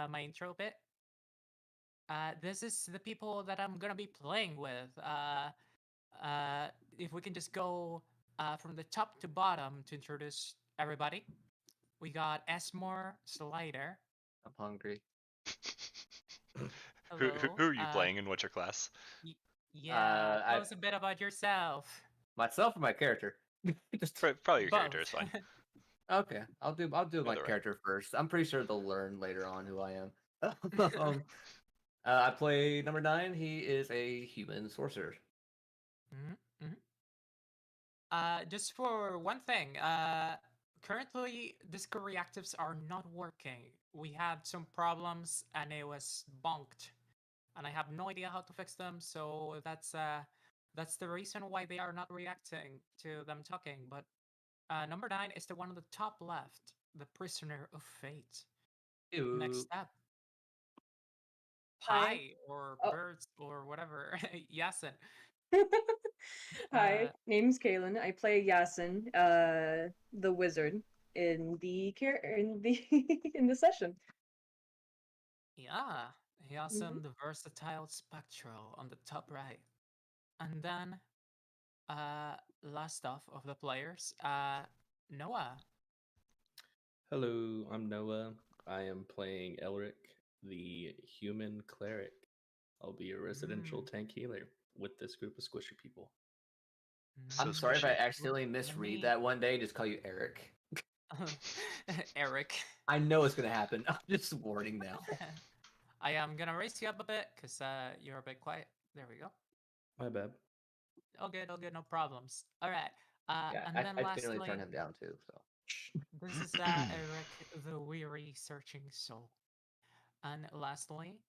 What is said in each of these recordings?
my intro bit. This is the people that I'm gonna be playing with. If we can just go from the top to bottom to introduce everybody, we got Esmore Slider. I'm hungry. Hello. Who are you playing and what's your class? Y- yeah, tell I us a bit about yourself. myself or my character? Just Probably your character is Both. fine. okay. I'll do my Either way. character first. I'm pretty sure they'll learn later on who I am. I play number 9. He is a human sorcerer. Mhm, mhm. Just for one thing, currently Discord reactives are not working. We had some problems and it was bonked, and I have no idea how to fix them. So that's the reason why they are not reacting to them talking. But number 9 is the one on the top left, the prisoner of fate. Next Ew. step, Hi. hi or Oh, birds or whatever, Yasin. hi. Uh, Name's Kaylin. I play Yasin, the wizard in the in the session. Yeah, Mhm. Yasin, the versatile spectral on the top right. And then, uh, last off of the players, Noah. Hello, I'm Noah. I am playing Elric, the human cleric. I'll be a residential Mm, tank healer with this group of squishy people. So I'm sorry if I squishy. accidentally Let misread me. that one day. Just call you Eric. Eric. I know it's gonna happen. I'm just warning now. I am gonna raise you up a bit because you're a bit quiet. There we go. My bad. All good, no problems. All right. Yeah, And I, then I generally turn lastly, him down too. So this is Eric, the weary, searching soul. And lastly,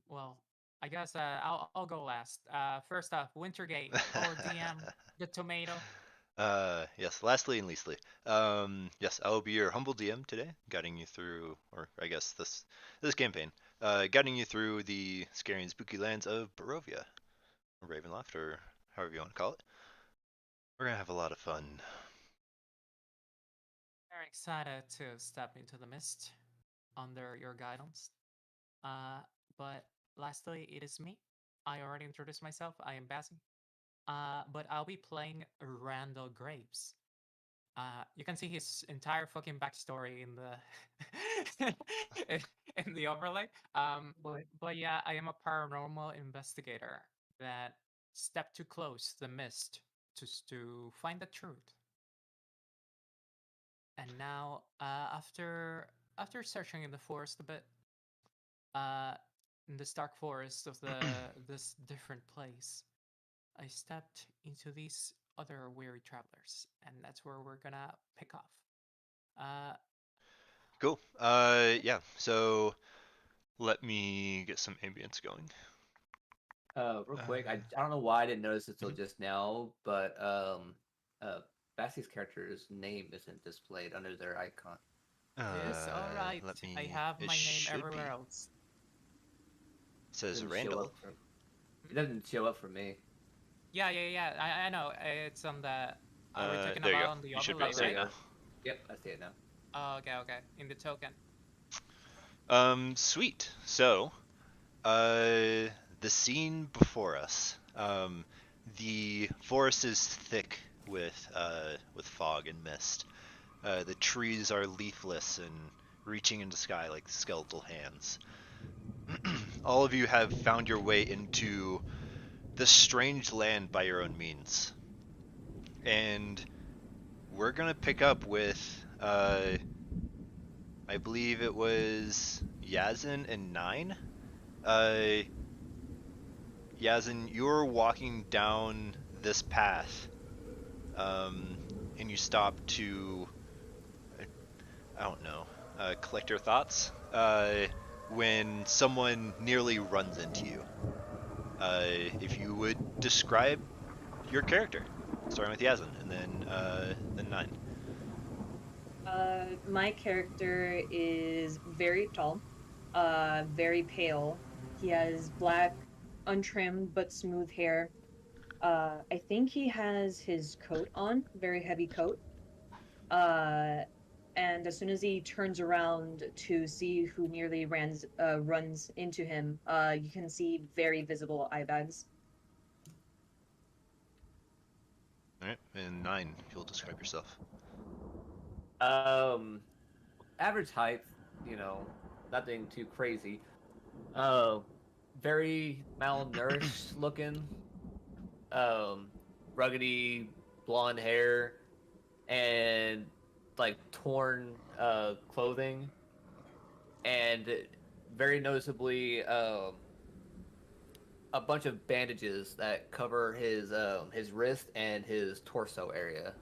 well, I guess I'll go last. First off, Wintergate, our DM, the tomato. Yes, lastly and leastly. Yes, I will be your humble DM today, guiding you through, or I guess this campaign, guiding you through the scary and spooky lands of Barovia, or Ravenloft, or however you want to call it. We're gonna have a lot of fun. Very excited to step into the mist under your guidance. Uh, but lastly, it is me. I already introduced myself. I am Bassi. But I'll be playing Randall Graves. You can see his entire fucking backstory in the in the overlay. boy. But yeah, I am a paranormal investigator that stepped too close to the mist to find the truth. And now, after searching in the forest a bit, uh, in this dark forest of this different place, I stepped into these other weary travelers, and that's where we're gonna pick off. Uh, Cool. Yeah. So let me get some ambience going. Real Uh, quick, I don't know why I didn't notice it till mhm. just now, but Bassie's character's name isn't displayed under their icon. it's all right. Let I me. have It my name should everywhere be. else. It It says doesn't show Randall. up for. It Hmm? doesn't show up for me. Yeah. I know. It's on the. Are we talking There you about go. on the You should be able overlay, to see There it you right? go. now. Yep, I see it now. Oh, okay. In the token. Sweet. So, uh, the scene before us. The forest is thick with fog and mist. The trees are leafless and reaching into the sky like skeletal hands. All of you have found your way into this strange land by your own means, and we're gonna pick up with I believe it was Yazin and Nine. Uh, Yazin, you're walking down this path, um, and you stop to, I don't know, collect your thoughts, when someone nearly runs into you. If you would describe your character, starting with Yazin, and then Nine. My character is very tall, very pale. He has black, untrimmed but smooth hair. I think he has his coat on, very heavy coat. Uh, and as soon as he turns around to see who nearly runs into him, you can see very visible eye bags. All right, and 9, if you'll describe yourself. Average height, you know, nothing too crazy. Very malnourished looking. Ruggedy blonde hair and like torn clothing, and very noticeably a bunch of bandages that cover his wrist and his torso area.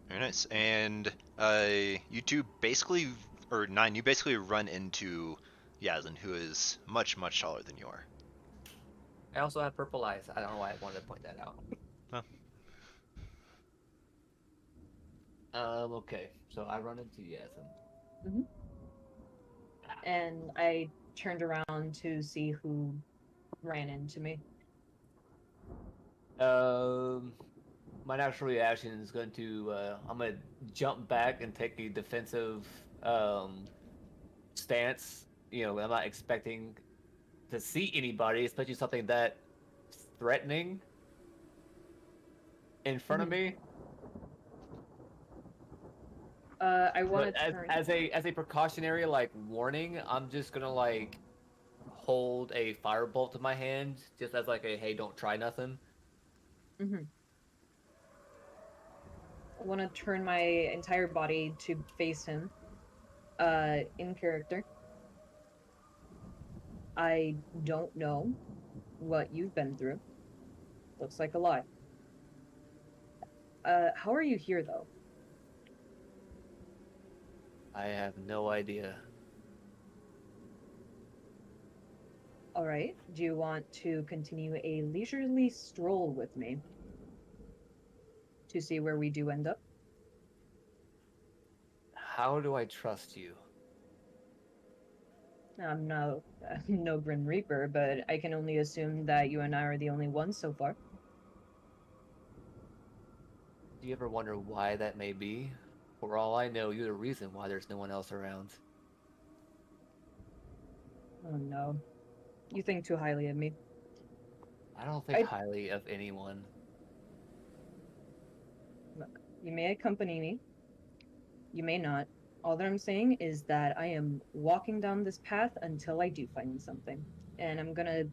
Very nice. And you two basically, or 9, you basically run into Yazin, who is much, much taller than you are. I also have purple eyes. I don't know why I wanted to point that out. Okay, so I run into Yazin. And I turned around to see who ran into me. My natural reaction is going to I'm gonna jump back and take a defensive stance. You know, I'm not expecting to see anybody, especially something that threatening in front of me. I want to turn as a precautionary like warning. I'm just gonna like hold a firebolt in my hand, just as like a hey, don't try nothing. I want to turn my entire body to face him. In character. I don't know what you've been through. Looks like a lot. How are you here, though? I have no idea. All right. Do you want to continue a leisurely stroll with me to see where we do end up? How do I trust you? I'm no Grim Reaper, but I can only assume that you and I are the only ones so far. Do you ever wonder why that may be? For all I know, you're the reason why there's no one else around. Oh no. You think too highly of me. I don't think highly of anyone. Look, you may accompany me. You may not. All that I'm saying is that I am walking down this path until I do find something. And I'm gonna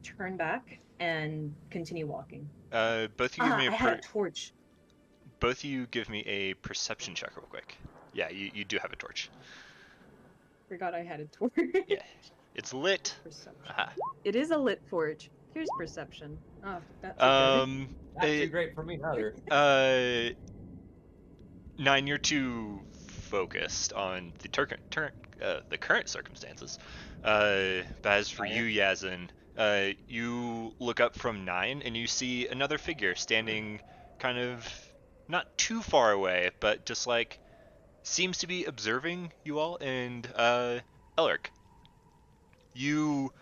turn back and continue walking. Both of you give me I had a torch. Both of you give me a perception check real quick. Yeah, you do have a torch. Forgot I had a torch. Yeah, it's lit. Perception. Aha. It is a lit torch. Here's perception. Oh, that's Not too great for me either. 9, you're too focused on the current circumstances. But as for you, Yazin, you look up from 9 and you see another figure standing kind of not too far away, but just like seems to be observing you all. And Elric, you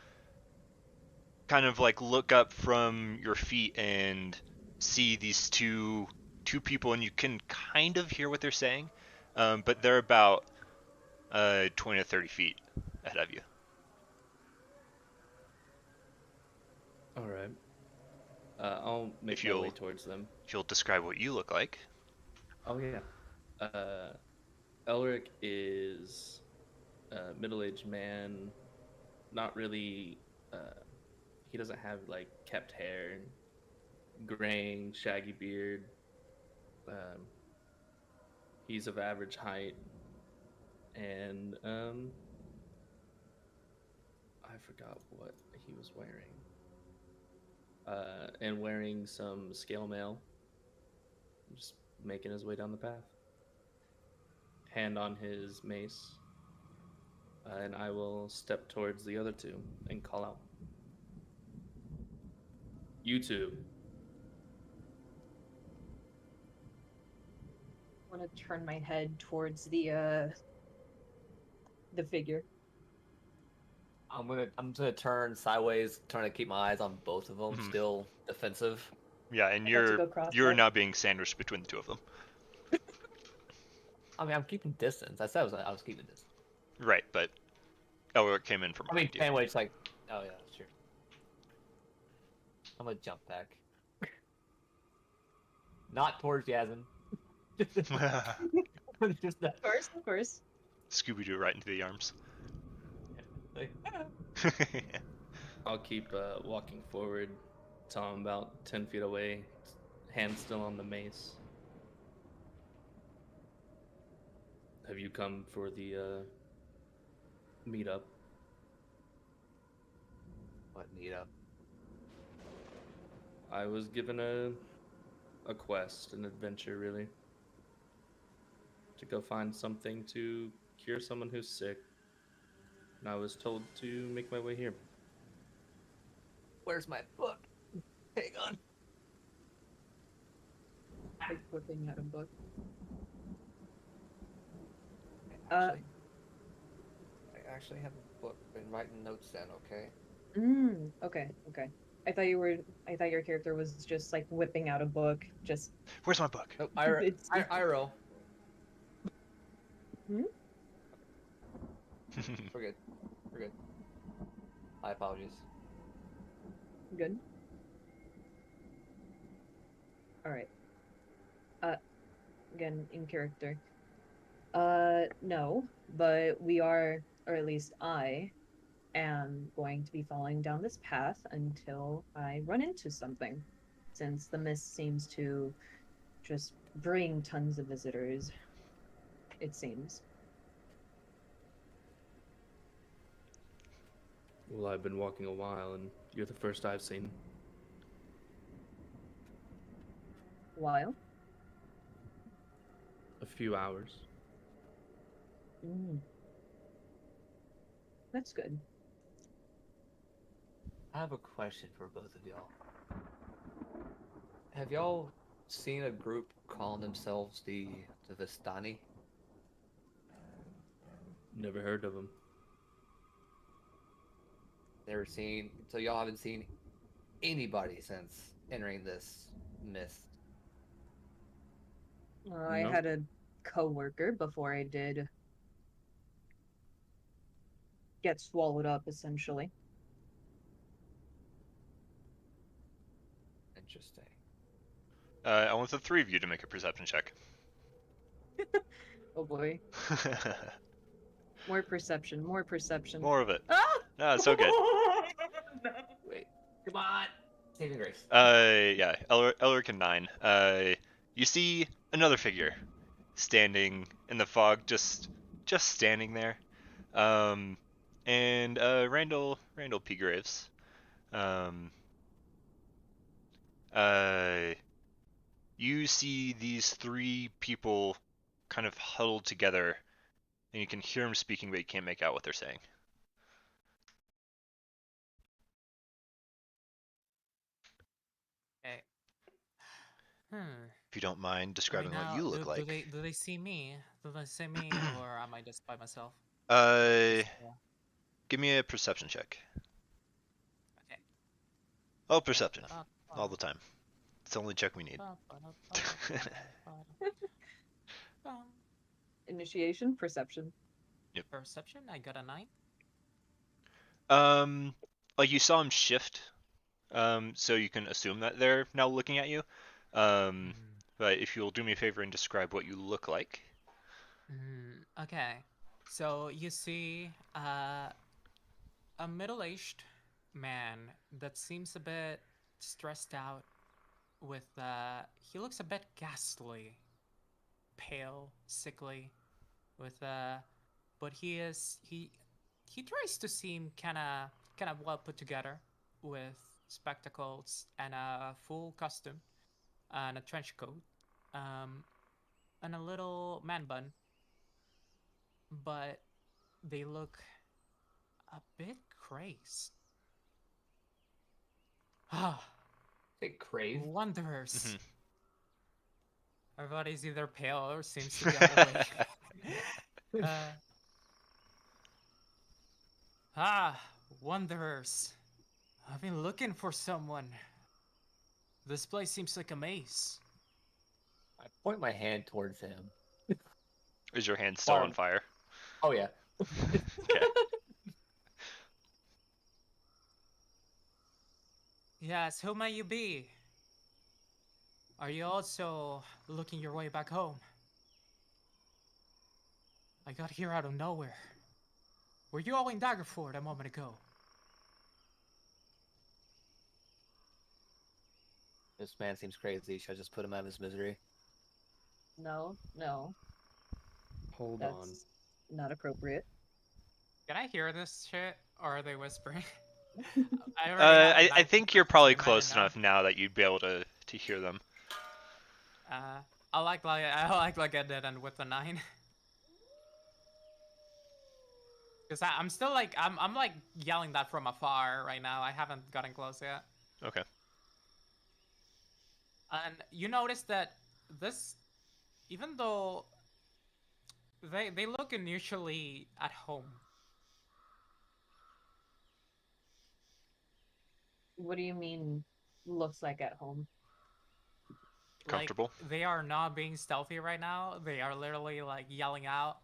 kind of like look up from your feet and see these two people, and you can kind of hear what they're saying, but they're about 20 to 30 feet ahead of you. All right. I'll make my way towards them. If you'll describe what you look like. Oh yeah. Elric is a middle-aged man. Not really. He doesn't have like kept hair, graying, shaggy beard. He's of average height, and I forgot what he was wearing. And wearing some scale mail. Just making his way down the path. Hand on his mace. And I will step towards the other two and call out. You two. I want to turn my head towards the figure. I'm gonna turn sideways, trying to keep my eyes on both of them, still defensive. Yeah, and I got to you're go cross you're that. now being sandwiched between the two of them. I mean, I'm keeping distance. I said I was keeping distance. Right, but Elric came in from I mean, behind you. sandwich like, oh yeah, sure. I'm gonna jump back. Not towards Yazin. Just that. Of course. Scooby-Doo right into the arms. Like, I'll keep walking forward till I'm about 10 feet away, hand still on the mace. Have you come for the meetup? what need up? I was given a quest, an adventure, really, to go find something to cure someone who's sick, and I was told to make my way here. Where's my book? Hang on. Like whipping out a book. Actually, I actually have a book. Been writing notes down. Okay. Okay. I thought your character was just like whipping out a book. Just Where's my book? Nope. It's- I roll. Hmm? We're good. We're good. My apologies. good. All right. Again in character. No, but we are, or at least I am going to be following down this path until I run into something, since the mist seems to just bring tons of visitors, it seems. Well, I've been walking a while, and you're the first I've seen. While. A few hours. That's good. I have a question for both of y'all. Have y'all seen a group calling themselves the Vistani? Never heard of them. Never seen. So y'all haven't seen anybody since entering this mist. I No. had a coworker before I did get swallowed up, essentially. Interesting. I want the three of you to make a perception check. Oh boy. More perception. More of it. Ah! No, it's so good. No. Wait, come on. Saving grace. Yeah, Elric and 9. You see another figure standing in the fog, just standing there. And Randall P. Graves. You see these three people kind of huddled together, and you can hear them speaking, but you can't make out what they're saying. Okay. If you don't mind describing Right what now, you look like. do they see me? Do they see me, or am I just by myself? Uh, Just, give me a perception check. okay. Oh, perception. All the time. It's the only check we need. Initiation, perception. Perception. I got a 9. Like you saw him shift, so you can assume that they're now looking at you. But if you'll do me a favor and describe what you look like. Okay. So you see a middle-aged man that seems a bit stressed out with he looks a bit ghastly, pale, sickly, with but he tries to seem kind of well put together, with spectacles and a full costume and a trench coat, and a little man bun, but they look a bit crazed. Ah, Say crazed. wanderers. Everybody's either pale or seems to be underweight. Wanderers. I've been looking for someone. This place seems like a maze. I point my hand towards him. Is your hand still on fire? Oh yeah. Okay. Yes, who may you be? Are you also looking your way back home? I got here out of nowhere. Were you all in Daggerford a moment ago? This man seems crazy. Should I just put him out of his misery? No, no, Hold on. that's not appropriate. Can I hear this shit? Or are they whispering? I already have a I 9 think you're perception, probably so close 9 and enough now that you'd be able to hear them. 9. I like I did and with the 9. Because I'm still like I'm like yelling that from afar right now. I haven't gotten close yet. Okay. And you notice that this, even though they look initially at home, What do you mean looks like at home? Comfortable. like they are not being stealthy right now. They are literally like yelling out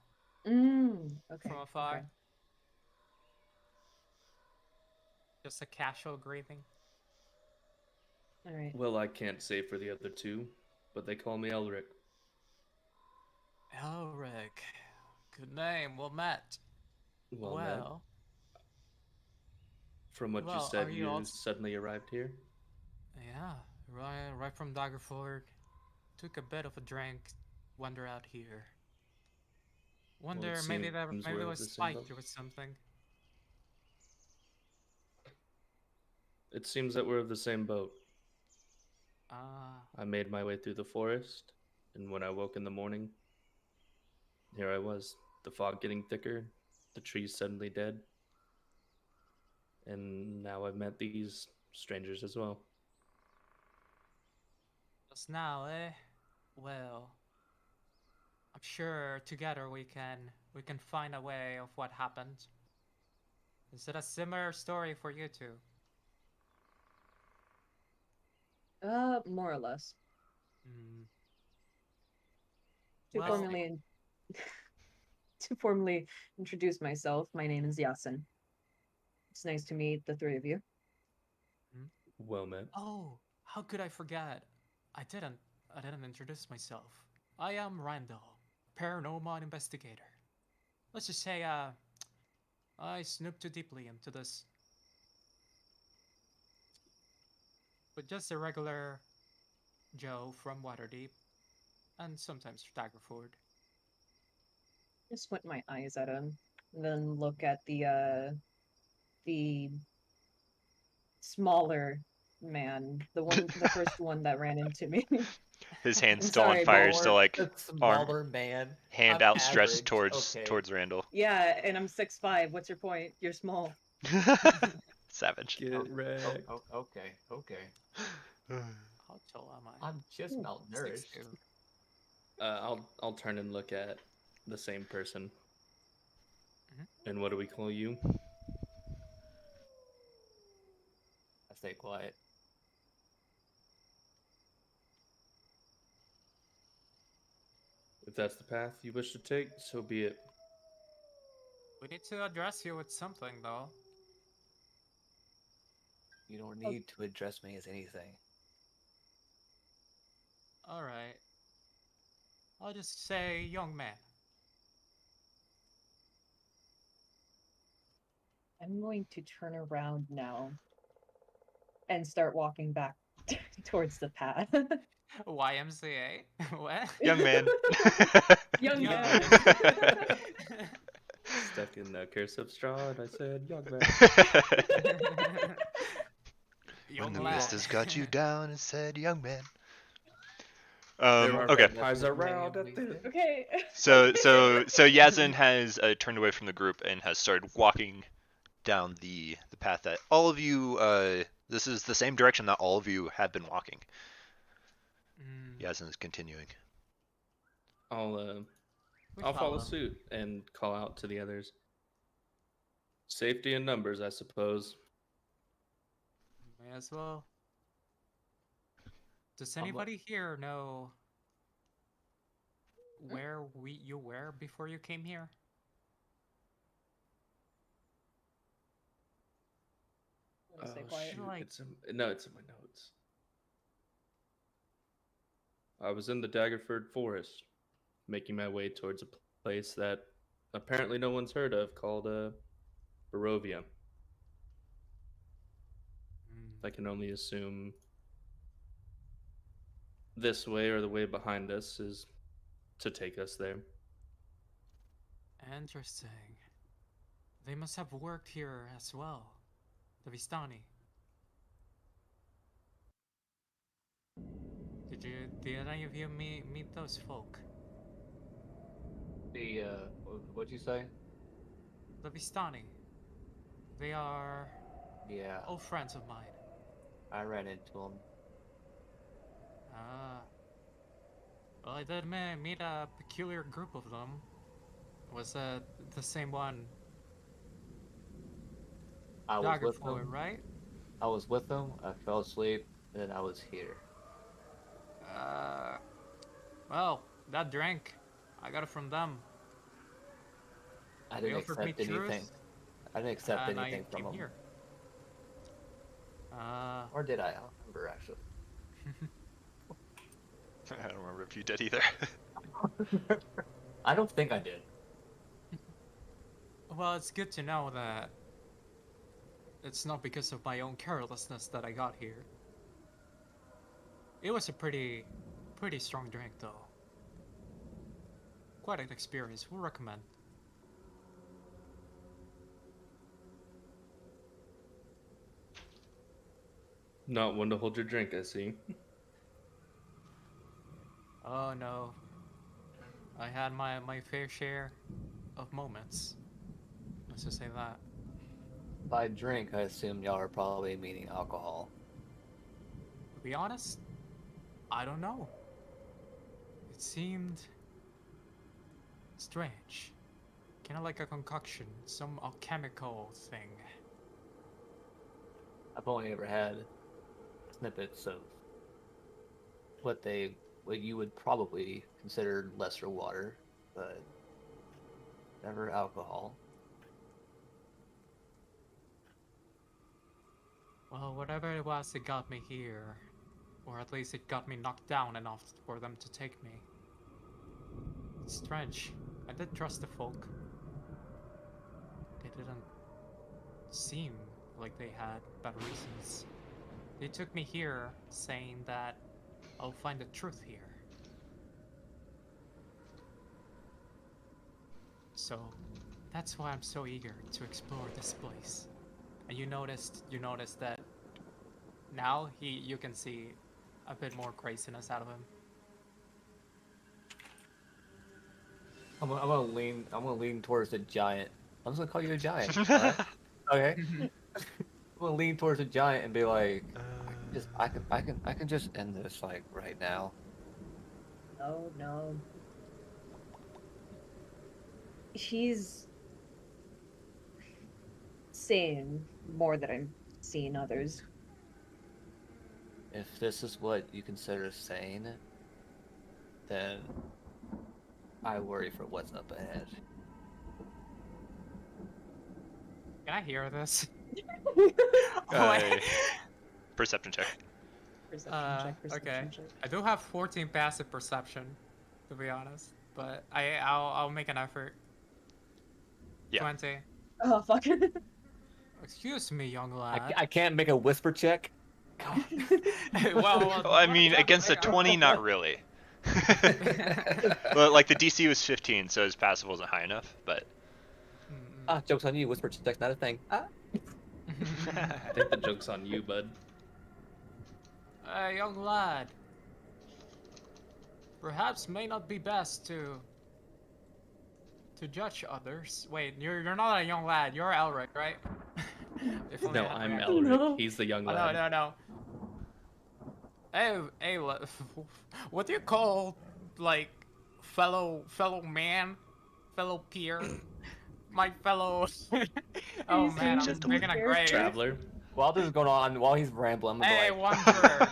Okay. from afar. Okay. Just a casual greeting. All right. Well, I can't say for the other two, but they call me Elric. Elric, good name. Well met. Well met. From what you Well, said, are you you also... suddenly arrived here? Yeah, right from Daggerford. Took a bit of a drink. Wander out here. Wonder maybe seems maybe we're it of was the same spiked boat. or something. It seems that we're of the same boat. Ah, I made my way through the forest, and when I woke in the morning, here I was, the fog getting thicker, the trees suddenly dead, and now I've met these strangers as well. just now, eh? Well, I'm sure together we can find a way of what happened. Is it a similar story for you two? More or less. Hmm. To Well, formally to formally introduce myself, my name is Yasin. It's nice to meet the three of you. Well met. oh, how could I forget? I didn't introduce myself. I am Randall, paranormal investigator. Let's just say, I snooped too deeply into this. But just a regular Joe from Waterdeep, and sometimes Daggerford. I squint my eyes at him, and then look at the smaller man, the first one that ran into me. His hand's I'm still on sorry, fire, but- still like A arm, smaller man. hand I'm outstretched average, okay. towards Randall. Yeah, and I'm 6'5". What's your point? You're small. Savage. Get wrecked. Okay, okay. How tall am I? I'm just malnourished. 6'2". I'll turn and look at the same person. Mhm. And what do we call you? I stay quiet. If that's the path you wish to take, so be it. We need to address you with something, though. You don't need to address me as anything. Alright. I'll just say young man. I'm going to turn around now and start walking back towards the path. YMCA? What? Young man. Young Young man. Stuck in the cursive straw, and I said, young man. When Young the lad. mist has got you down and said, young man. There are Okay. vampires around at the... Okay. So Yazin has turned away from the group and has started walking down the path that all of you. This is the same direction that all of you have been walking. Yazin is continuing. I'll We follow follow. suit and call out to the others. Safety in numbers, I suppose. May as well. Does I'm anybody here know where you were before you came here? I'm gonna stay Oh quiet. shoot! Like- It's in, no, it's in my notes. I was in the Daggerford Forest, making my way towards a place that apparently no one's heard of, called Barovia. I can only assume this way or the way behind us is to take us there. Interesting. They must have worked here as well. The Vistani. Did any of you meet those folk? The what'd you say? The Vistani. They are Yeah, old friends of mine. I ran into them. Ah. Well, I did meet a peculiar group of them. Was the same one? I was with Daggerford, them. right? I was with them. I fell asleep, and then I was here. Well, that drink, I got it from them. I They didn't offered me accept anything. truth, I didn't accept and anything I from came them. here. Or did I? I don't remember actually. I don't remember if you did either. I don't think I did. Well, it's good to know that it's not because of my own carelessness that I got here. It was a pretty strong drink, though. Quite an experience. We'll recommend. Not one to hold your drink, I see. Oh no, I had my fair share of moments. Let's just say that. By drink, I assume y'all are probably meaning alcohol. To be honest, I don't know. It seemed strange. Kind of like a concoction, some alchemical thing. I've only ever had snippets of what you would probably consider lesser water, but never alcohol. Well, whatever it was, it got me here. Or at least it got me knocked down enough for them to take me. It's strange. I did trust the folk. They didn't seem like they had bad reasons. They took me here saying that I'll find the truth here. So that's why I'm so eager to explore this place. And you noticed that now you can see a bit more craziness out of him. I'm gonna lean towards the giant. I'm just gonna call you a giant. Alright? Okay. I'm gonna lean towards the giant and be like, I can just end this like right now. No, no. He's saying more than I'm seeing others. If this is what you consider sane, then I worry for what's up ahead. Can I hear this? Uh, Perception check. Perception check, okay. perception check. I do have 14 passive perception, to be honest, but I'll make an effort. Yeah. 20. Oh, fuck. Excuse me, young lad. I can't make a whisper check. well, I mean, against a 20, not really. Well, like the DC was 15, so his passive wasn't high enough, but. Joke's on you. Whisper check's not a thing. I think the joke's on you, bud. Young lad. Perhaps may not be best to judge others. Wait, you're not a young lad. You're Elric, right? No, I'm Elric. Elric. No. He's the young Oh, lad. no. Hey, what do you call, like, fellow man, fellow peer, my fellow? Oh He's man, I'm gentleman. making a grave. Traveler. While this is going on, while he's rambling, I'm Hey, like, wanderer.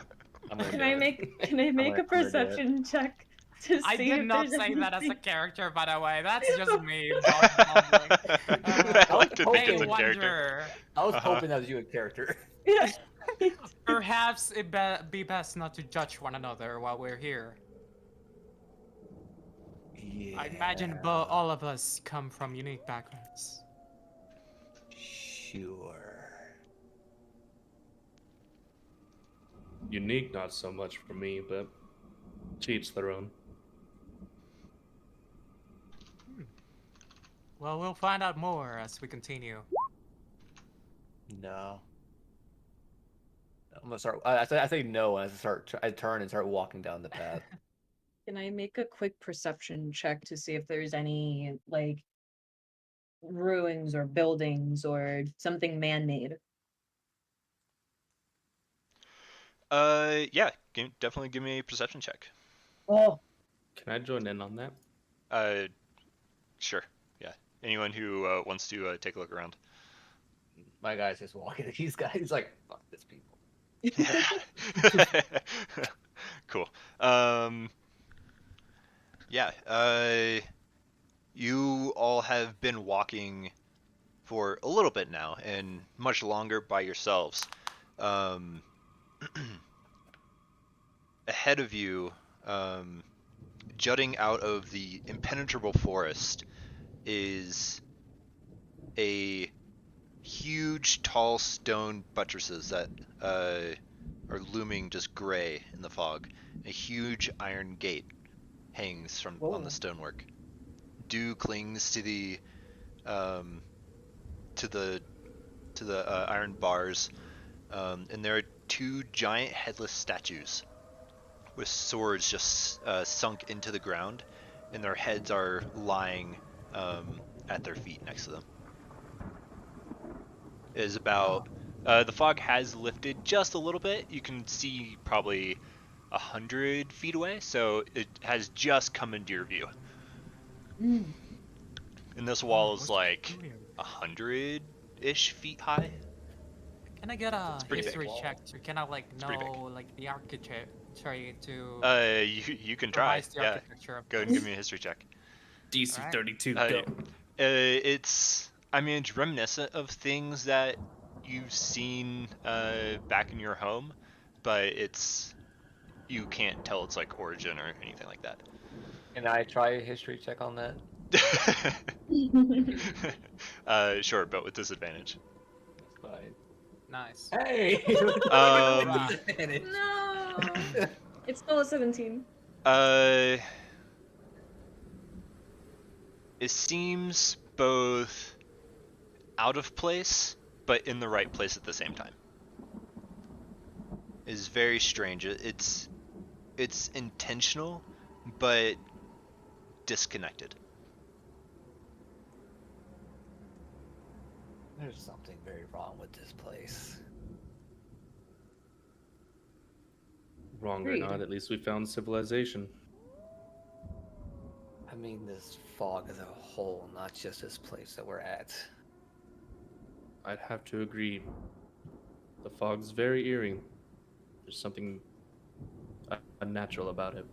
I'm gonna Can do I it. make a I'm gonna do it. perception check to I see did if not there's say that as a anything? character, by the way. That's just me bumbling. I like to think Hey, it's a character. Wonder. I was Uh-huh. hoping that was you a character. Yeah. Perhaps it be best not to judge one another while we're here. Yeah. I imagine all of us come from unique backgrounds. Sure. Unique, not so much for me, but to each their own. Well, we'll find out more as we continue. No. I'm gonna start. I say no, and I turn and start walking down the path. Can I make a quick perception check to see if there's any like ruins or buildings or something man-made? Yeah, definitely give me a perception check. Oh, Can I join in on that? Sure. Yeah. Anyone who wants to take a look around. My guy's just walking. He's like, fuck this people. Cool. Yeah. You all have been walking for a little bit now, and much longer by yourselves. Ahead of you, jutting out of the impenetrable forest, is a huge, tall stone buttresses that are looming just gray in the fog. A huge iron gate hangs from on Whoa. the stonework. Dew clings to the iron bars, and there are two giant headless statues with swords just sunk into the ground, and their heads are lying at their feet next to them. It is about the fog has lifted just a little bit. You can see probably 100 feet away, so it has just come into your view. Mm. And this wall is What's like peculiar? 100-ish feet high. Can I get a It's pretty big. history check to kind of like pretty big. know like the architecture to You can try. revise the Yeah. architecture of Go ahead and give me a history check. DC Alright. 32, Uh, go. It's reminiscent of things that you've seen back in your home, but you can't tell its like origin or anything like that. Can I try a history check on that? Sure, but with disadvantage. That's fine. nice. Hey. Wow. No. It's still a 17. It seems both out of place, but in the right place at the same time. It's very strange. It's intentional, but disconnected. There's something very wrong with this place. Wrong or Agreed. not, at least we found civilization. I mean, this fog as a whole, not just this place that we're at. I'd have to agree. The fog's very eerie. There's something unnatural about it.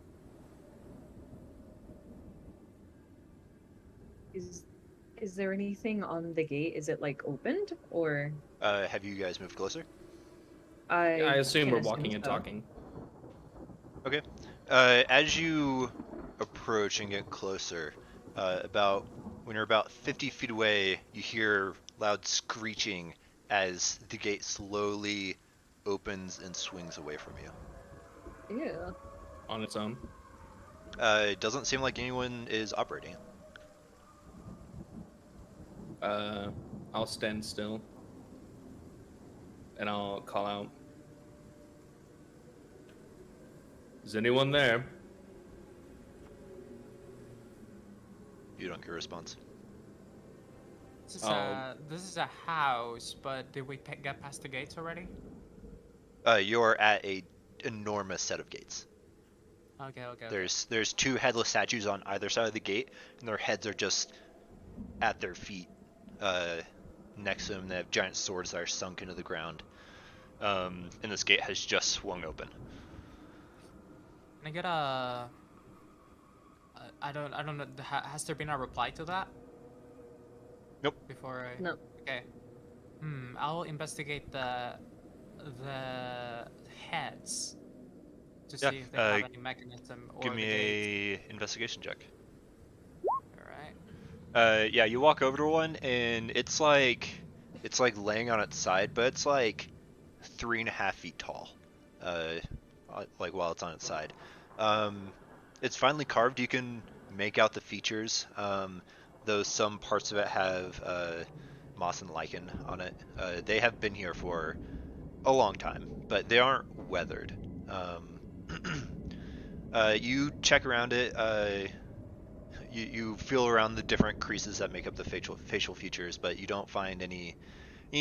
Is there anything on the gate? Is it like opened or Have you guys moved closer? I assume can we're walking and so. talking. Okay. As you approach and get closer, when you're about 50 feet away, you hear loud screeching as the gate slowly opens and swings away from you. Yeah. On its own. It doesn't seem like anyone is operating. I'll stand still. And I'll call out. Is anyone there? You don't get a response. This is a house, but did we get past the gates already? You're at a enormous set of gates. Okay. There's two headless statues on either side of the gate, and their heads are just at their feet. Next to them, they have giant swords that are sunk into the ground. And this gate has just swung open. Can I get a? I don't know. Has there been a reply to that? Nope. Before I. No. Okay. I'll investigate the heads to Yeah. see if they have any mechanism or Give the gate. me a investigation check. All right. Yeah, you walk over to one, and it's like laying on its side, but it's like 3.5 feet tall. Like while it's on its side. It's finely carved. You can make out the features. Though some parts of it have moss and lichen on it. They have been here for a long time, but they aren't weathered. You check around it. You feel around the different creases that make up the facial features, but you don't find any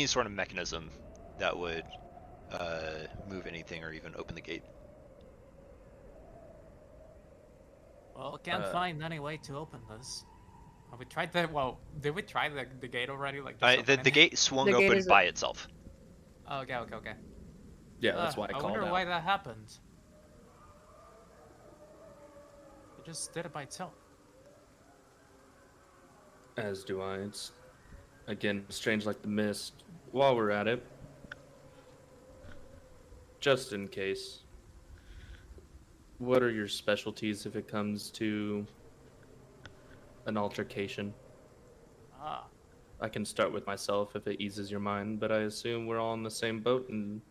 sort of mechanism that would move anything or even open the gate. Well, can't find any way to open this. Have we tried the? Well, did we try the gate already? Like just The opening it? gate swung The gate open is by itself. Oh, okay. Yeah, that's why I I called wonder out. why that happened. It just did it by itself. As do I. It's, again, strange like the mist. While we're at it, just in case, what are your specialties if it comes to an altercation? Ah, I can start with myself if it eases your mind, but I assume we're all in the same boat and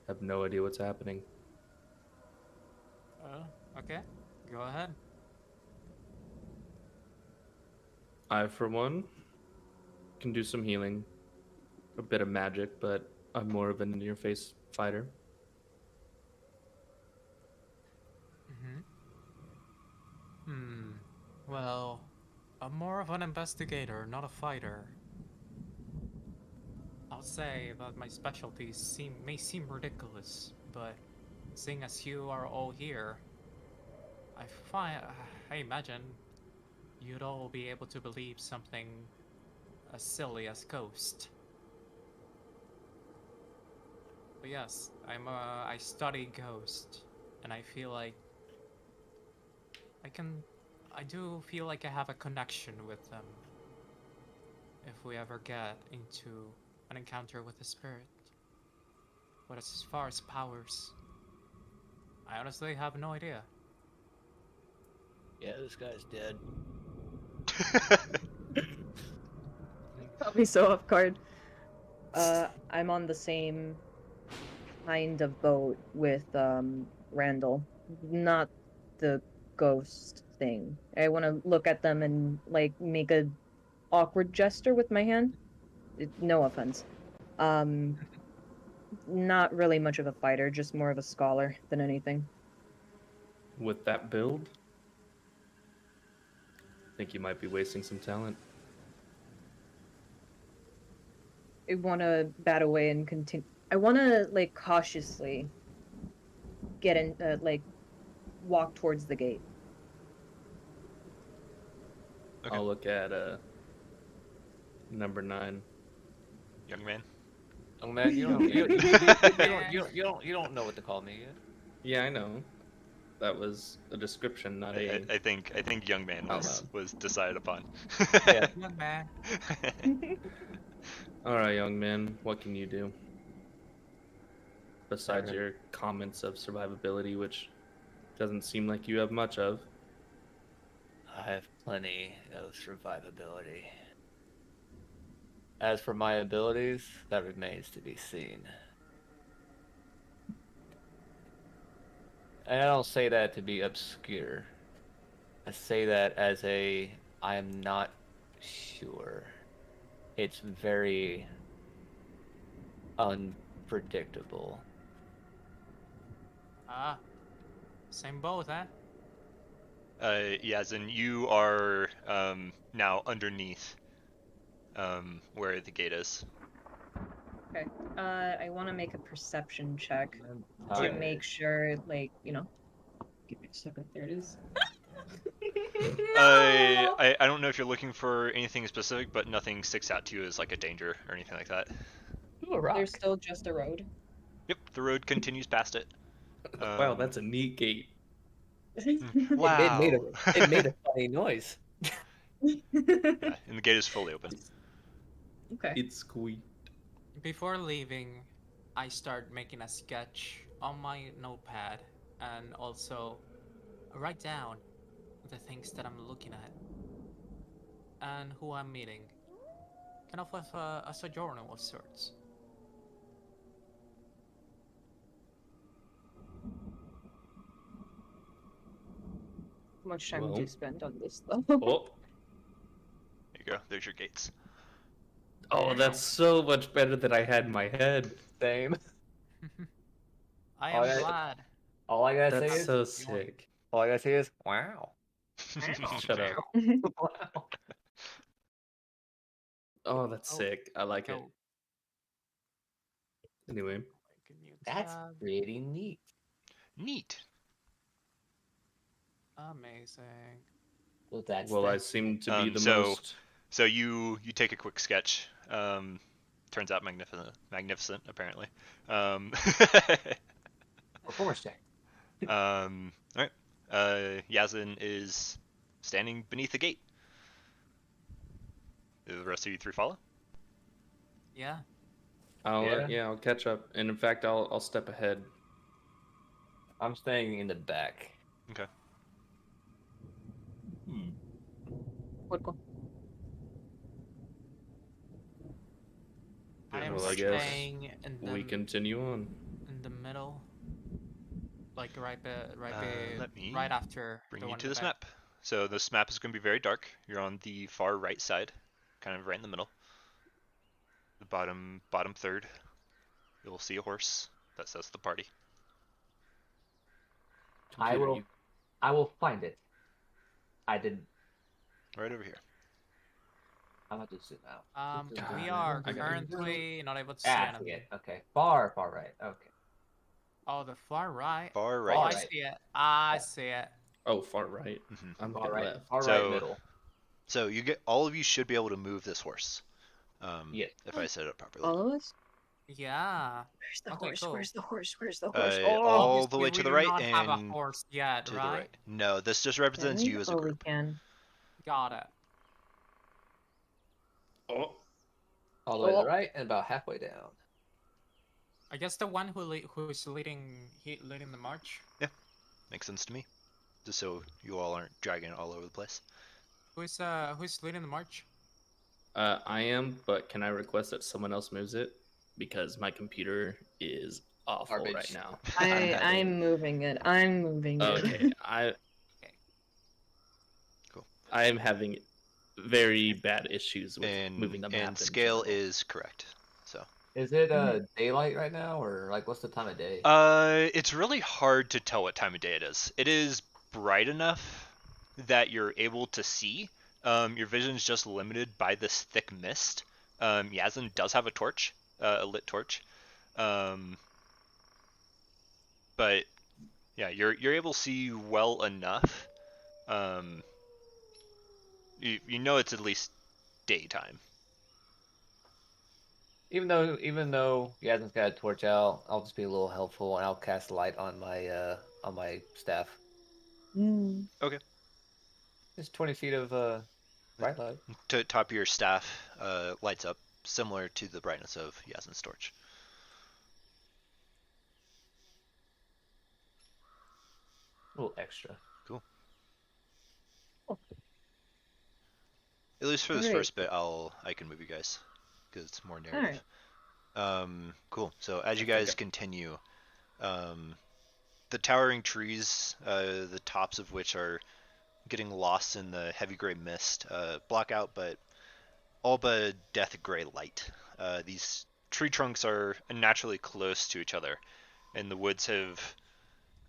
have no idea what's happening. okay. Go ahead. I, for one, can do some healing, a bit of magic, but I'm more of an in-your-face fighter. Well, I'm more of an investigator, not a fighter. I'll say that my specialties may seem ridiculous, but seeing as you are all here, I imagine you'd all be able to believe something as silly as ghost. But yes, I study ghost, and I feel like I do feel like I have a connection with them. If we ever get into an encounter with a spirit. But as far as powers, I honestly have no idea. Yeah, this guy's dead. Caught me so off guard. I'm on the same kind of boat with Randall, not the ghost thing. I want to look at them and like make a awkward gesture with my hand. No offense. Not really much of a fighter, just more of a scholar than anything. With that build, I think you might be wasting some talent. I want to bat away and continue. I want to like cautiously get in, like walk towards the gate. Okay. I'll look at number 9. Young man. Oh man, you don't know what to call me yet. Yeah, I know. That was a description, not a. I think young man was decided upon. Yeah. Young man. All right, young man. What can you do? Besides your comments of survivability, which doesn't seem like you have much of. I have plenty of survivability. As for my abilities, that remains to be seen. And I don't say that to be obscure. I say that as I am not sure. It's very unpredictable. Ah, same boat, huh? As in you are now underneath where the gate is. Okay. I want to make a perception check to Alright. make sure, like, you know. Give me a second. There it is. I don't know if you're looking for anything specific, but nothing sticks out to you as like a danger or anything like that. Ooh, a rock. There's still just a road. Yep, the road continues past it. Wow, that's a neat gate. Wow. It made a funny noise. Yeah, and the gate is fully open. Okay. It squeaked. Before leaving, I start making a sketch on my notepad and also write down the things that I'm looking at and who I'm meeting. Kind of like a sojourner of sorts. How much time do Well. you spend on this though? Oh, There you go. There's your gates. oh, that's so much better than I had in my head. Same. I Oh, am yeah. glad. All I gotta say That's is, so sick. all I gotta say is, wow. Shut up. Wow. Oh, that's Oh, sick. I like it. go. Anyway, Make a new That's tab. pretty neat. Neat. Amazing. So that's well, I the seem to be the So most. you take a quick sketch. Turns out magnificent apparently. performance check. All right. Yazin is standing beneath the gate. Do the rest of you three follow? Yeah. I'll catch up, and in fact, I'll step ahead. I'm staying in the back. Okay. What go? I am Well, I guess staying in we continue on. in the middle, like Let me right after bring the you one to in the this back. map. So this map is going to be very dark. You're on the far right side, kind of right in the middle. The bottom third, you'll see a horse. That says the party. Computer, I will find it. I didn't. Right over here. I'm about to zoom out. We God, are I got it. currently not able to see Ah, I see anything. it. Okay. Far right. Okay. Oh, the far right. Far Oh, right. I right. see it. I Yeah. see it. Oh, far right. Mhm. I'm Far looking right. left. Far right So- middle. So all of you should be able to move this horse. Yes. If I set it up properly. All of us? Yeah. Where's the Okay, horse? cool. Where's the horse? Where's the horse? All the Obviously, way to we the do right not have a and horse yet, to right? the right. No, this just Can represents we? you as a Oh, we group. can. Got it. Oh, All the way to the right and about halfway down. I guess the one who's leading the march. Makes sense to me. Just so you all aren't dragging it all over the place. Who's leading the march? I am, but can I request that someone else moves it? Because my computer is awful Garbage. right now. I'm moving it. I'm moving it. Okay, Cool. I am having very bad issues with And moving the map. in scale general. is correct. So. Is it daylight right now, or like what's the time of day? It's really hard to tell what time of day it is. It is bright enough that you're able to see. Your vision's just limited by this thick mist. Yazin does have a torch, a lit torch. But yeah, you're able to see well enough. You know it's at least daytime. Even though Yasmin's got a torch out, I'll just be a little helpful and I'll cast light on my staff. Okay. It's 20 feet of bright light. To top of your staff lights up similar to the brightness of Yazin's torch. A little extra. Cool. At least for this Alright. first bit, I can move you guys because it's more narrative. Cool. So as you guys continue, the towering trees, the tops of which are getting lost in the heavy gray mist, block out all but death gray light. These tree trunks are unnaturally close to each other, and the woods have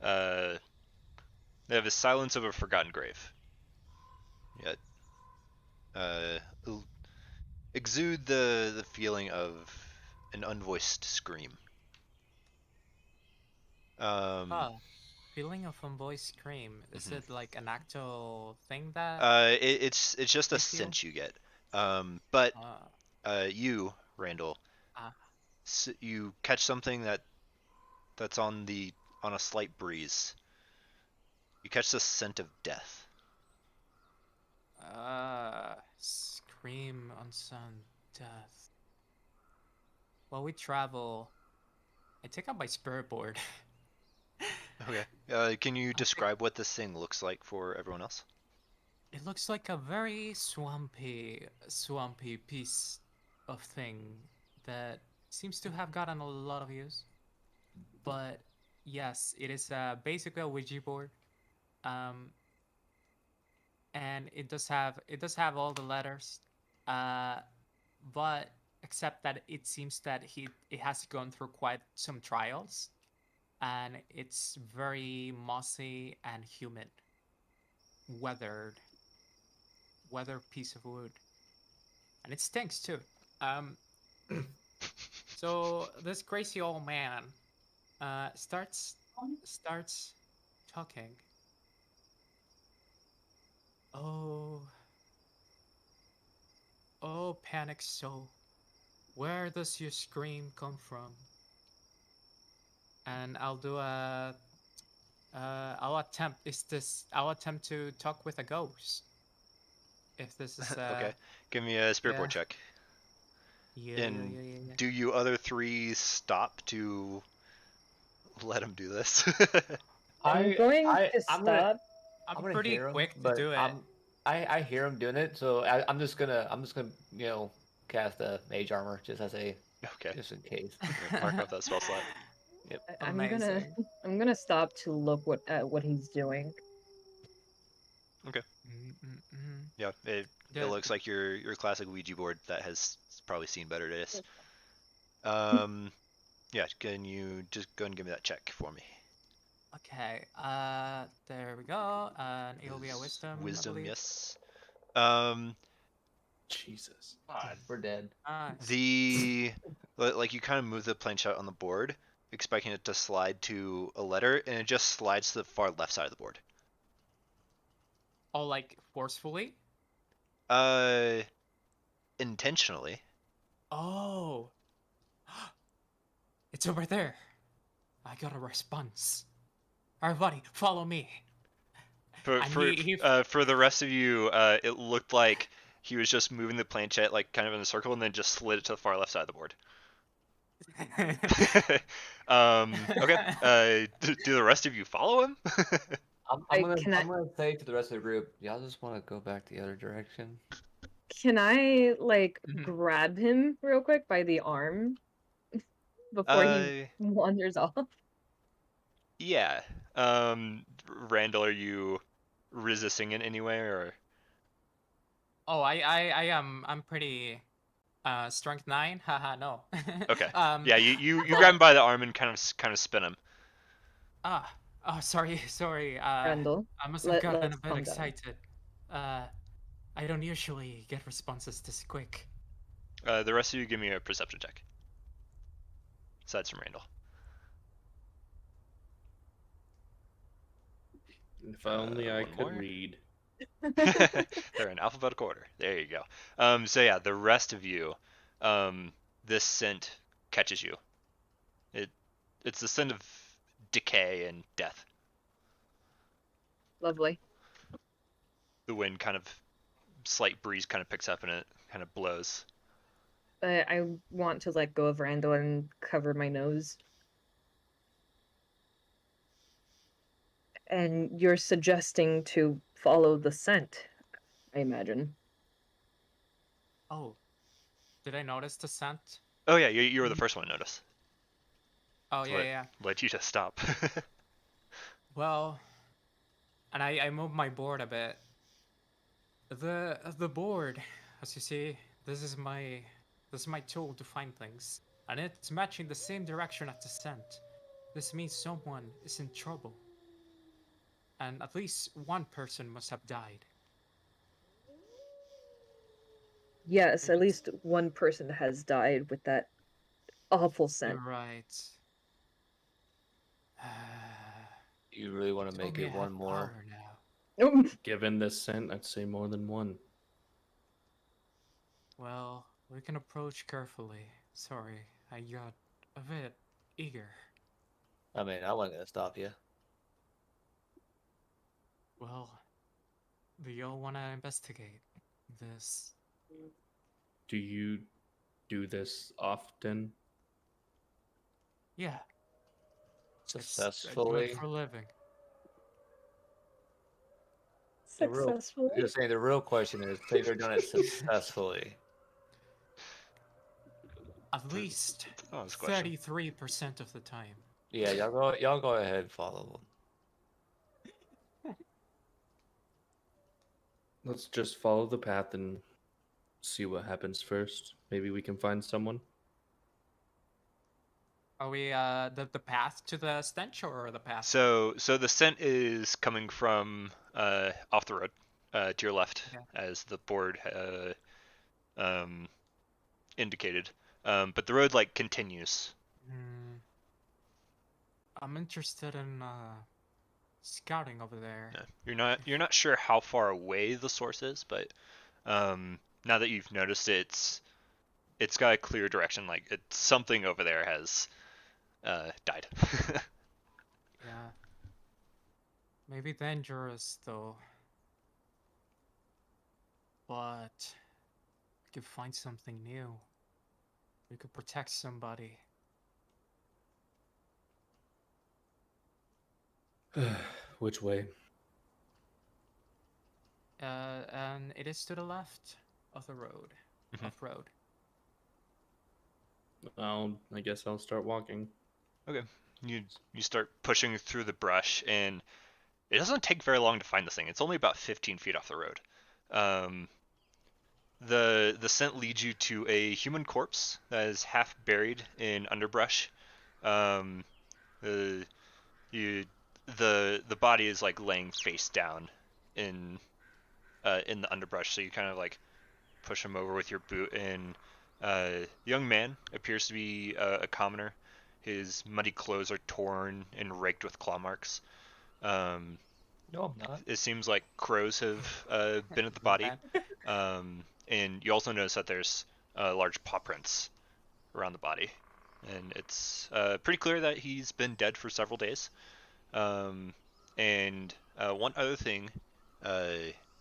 they have a silence of a forgotten grave. Yet exude the feeling of an unvoiced scream. Feeling of unvoiced scream. Is it like an actual thing that? It's just a you feel? sense you get. But Uh, you, Randall, you catch something that's on a slight breeze. You catch the scent of death. Scream on sun, death. While we travel, I take out my spirit board. Okay. Can you describe what this thing looks like for everyone else? It looks like a very swampy piece of thing that seems to have gotten a lot of use. But yes, it is basically a Ouija board. Um, and it does have all the letters. Uh, but except that it seems that it has gone through quite some trials, and it's very mossy and humid, weathered, weathered piece of wood, and it stinks too. Um, so this crazy old man starts talking. Oh, oh, panic soul, where does your scream come from? And I'll attempt to talk with a ghost. If this is Okay. Give me a spirit board yeah. check. Yeah, yeah, And yeah, yeah, yeah. do you other three stop to let him do this? I'm going to I'm gonna stop. I'm I'm gonna pretty hear him, quick to but do it. I hear him doing it, so I'm just gonna cast a mage armor Okay. just in case. Mark off that spell slot. Yep. I'm gonna Amazing. I'm gonna stop to look at what he's doing. Okay. Mm-mm-mm. Yeah. It The, looks like your classic Ouija board that has probably seen better days. Yeah. Can you just go and give me that check for me? okay. There we go. It'll be a wisdom, I Wisdom, believe. yes. Um, Jesus. God, we're dead. Nice. like you kind of move the planchette on the board, expecting it to slide to a letter, and it just slides to the far left side of the board. Oh, like forcefully? Uh, intentionally. Oh, it's over there. I got a response. Everybody, follow me. For And for for the rest of you, it looked like he was just moving the planchette like kind of in a circle, and then just slid it to the far left side of the board. Okay. Do the rest of you follow him? I'm Can gonna say to the rest of the group, y'all just want to go back the other direction. I like Mhm. grab him real quick by the arm before he Uh, wanders off? yeah. Randall, are you resisting in any way, or? Oh, I am. I'm pretty. Strength 9. Haha, no. Okay. um. Yeah, you grab him by the arm and kind of spin him. Ah. Oh, sorry, sorry. Randall, I must have gotten let's a bit calm down. excited. Uh, I don't usually get responses this quick. The rest of you give me a perception check. Besides from Randall. If only I One could more. read. They're in alphabetical order. There you go. So yeah, the rest of you, this scent catches you. It's the scent of decay and death. Lovely. The wind kind of slight breeze kind of picks up and it kind of blows. I want to let go of Randall and cover my nose. And you're suggesting to follow the scent, I imagine. Oh, did I notice the scent? Oh yeah, you were the first one to notice. Oh, So yeah, yeah. let you just stop. Well, and I moved my board a bit. The board, as you see, this is my tool to find things, and it's matching the same direction as the scent. This means someone is in trouble, and at least one person must have died. Yes, It at is- least one person has died with that awful You're scent. right. You really want to Told make me I it one have more? power now. Given this scent, I'd say more than one. Well, we can approach carefully. Sorry, I got a bit eager. I mean, I wasn't gonna stop you. Well, do you all want to investigate this? Do you do this often? Yeah, I do it Successfully. for a living. The real, Successfully. just saying, the real question is, have you ever done it successfully? At least It's an honest question. 33% of the time. Yeah, y'all go ahead and follow them. Let's just follow the path and see what happens first. Maybe we can find someone. Are we the path to the stench or the path? So the scent is coming from off the road to your left, Okay. as the board indicated. But the road like continues. Hmm. I'm interested in scouting over there. Yeah. You're not sure how far away the source is, but now that you've noticed it, it's got a clear direction. Like it's something over there has died. Yeah. Maybe dangerous though. But we could find something new. We could protect somebody. Which way? And it is to the left of the road. Mhm. Off road. I guess I'll start walking. Okay. You start pushing through the brush, and it doesn't take very long to find this thing. It's only about 15 feet off the road. The scent leads you to a human corpse that is half buried in underbrush. Um, the you the body is like laying face down in the underbrush, so you kind of like push him over with your boot, and the young man appears to be a commoner. His muddy clothes are torn and raked with claw marks. Um, No, I'm not. it seems like crows have been at the body. And you also notice that there's large paw prints around the body. And it's pretty clear that he's been dead for several days. And one other thing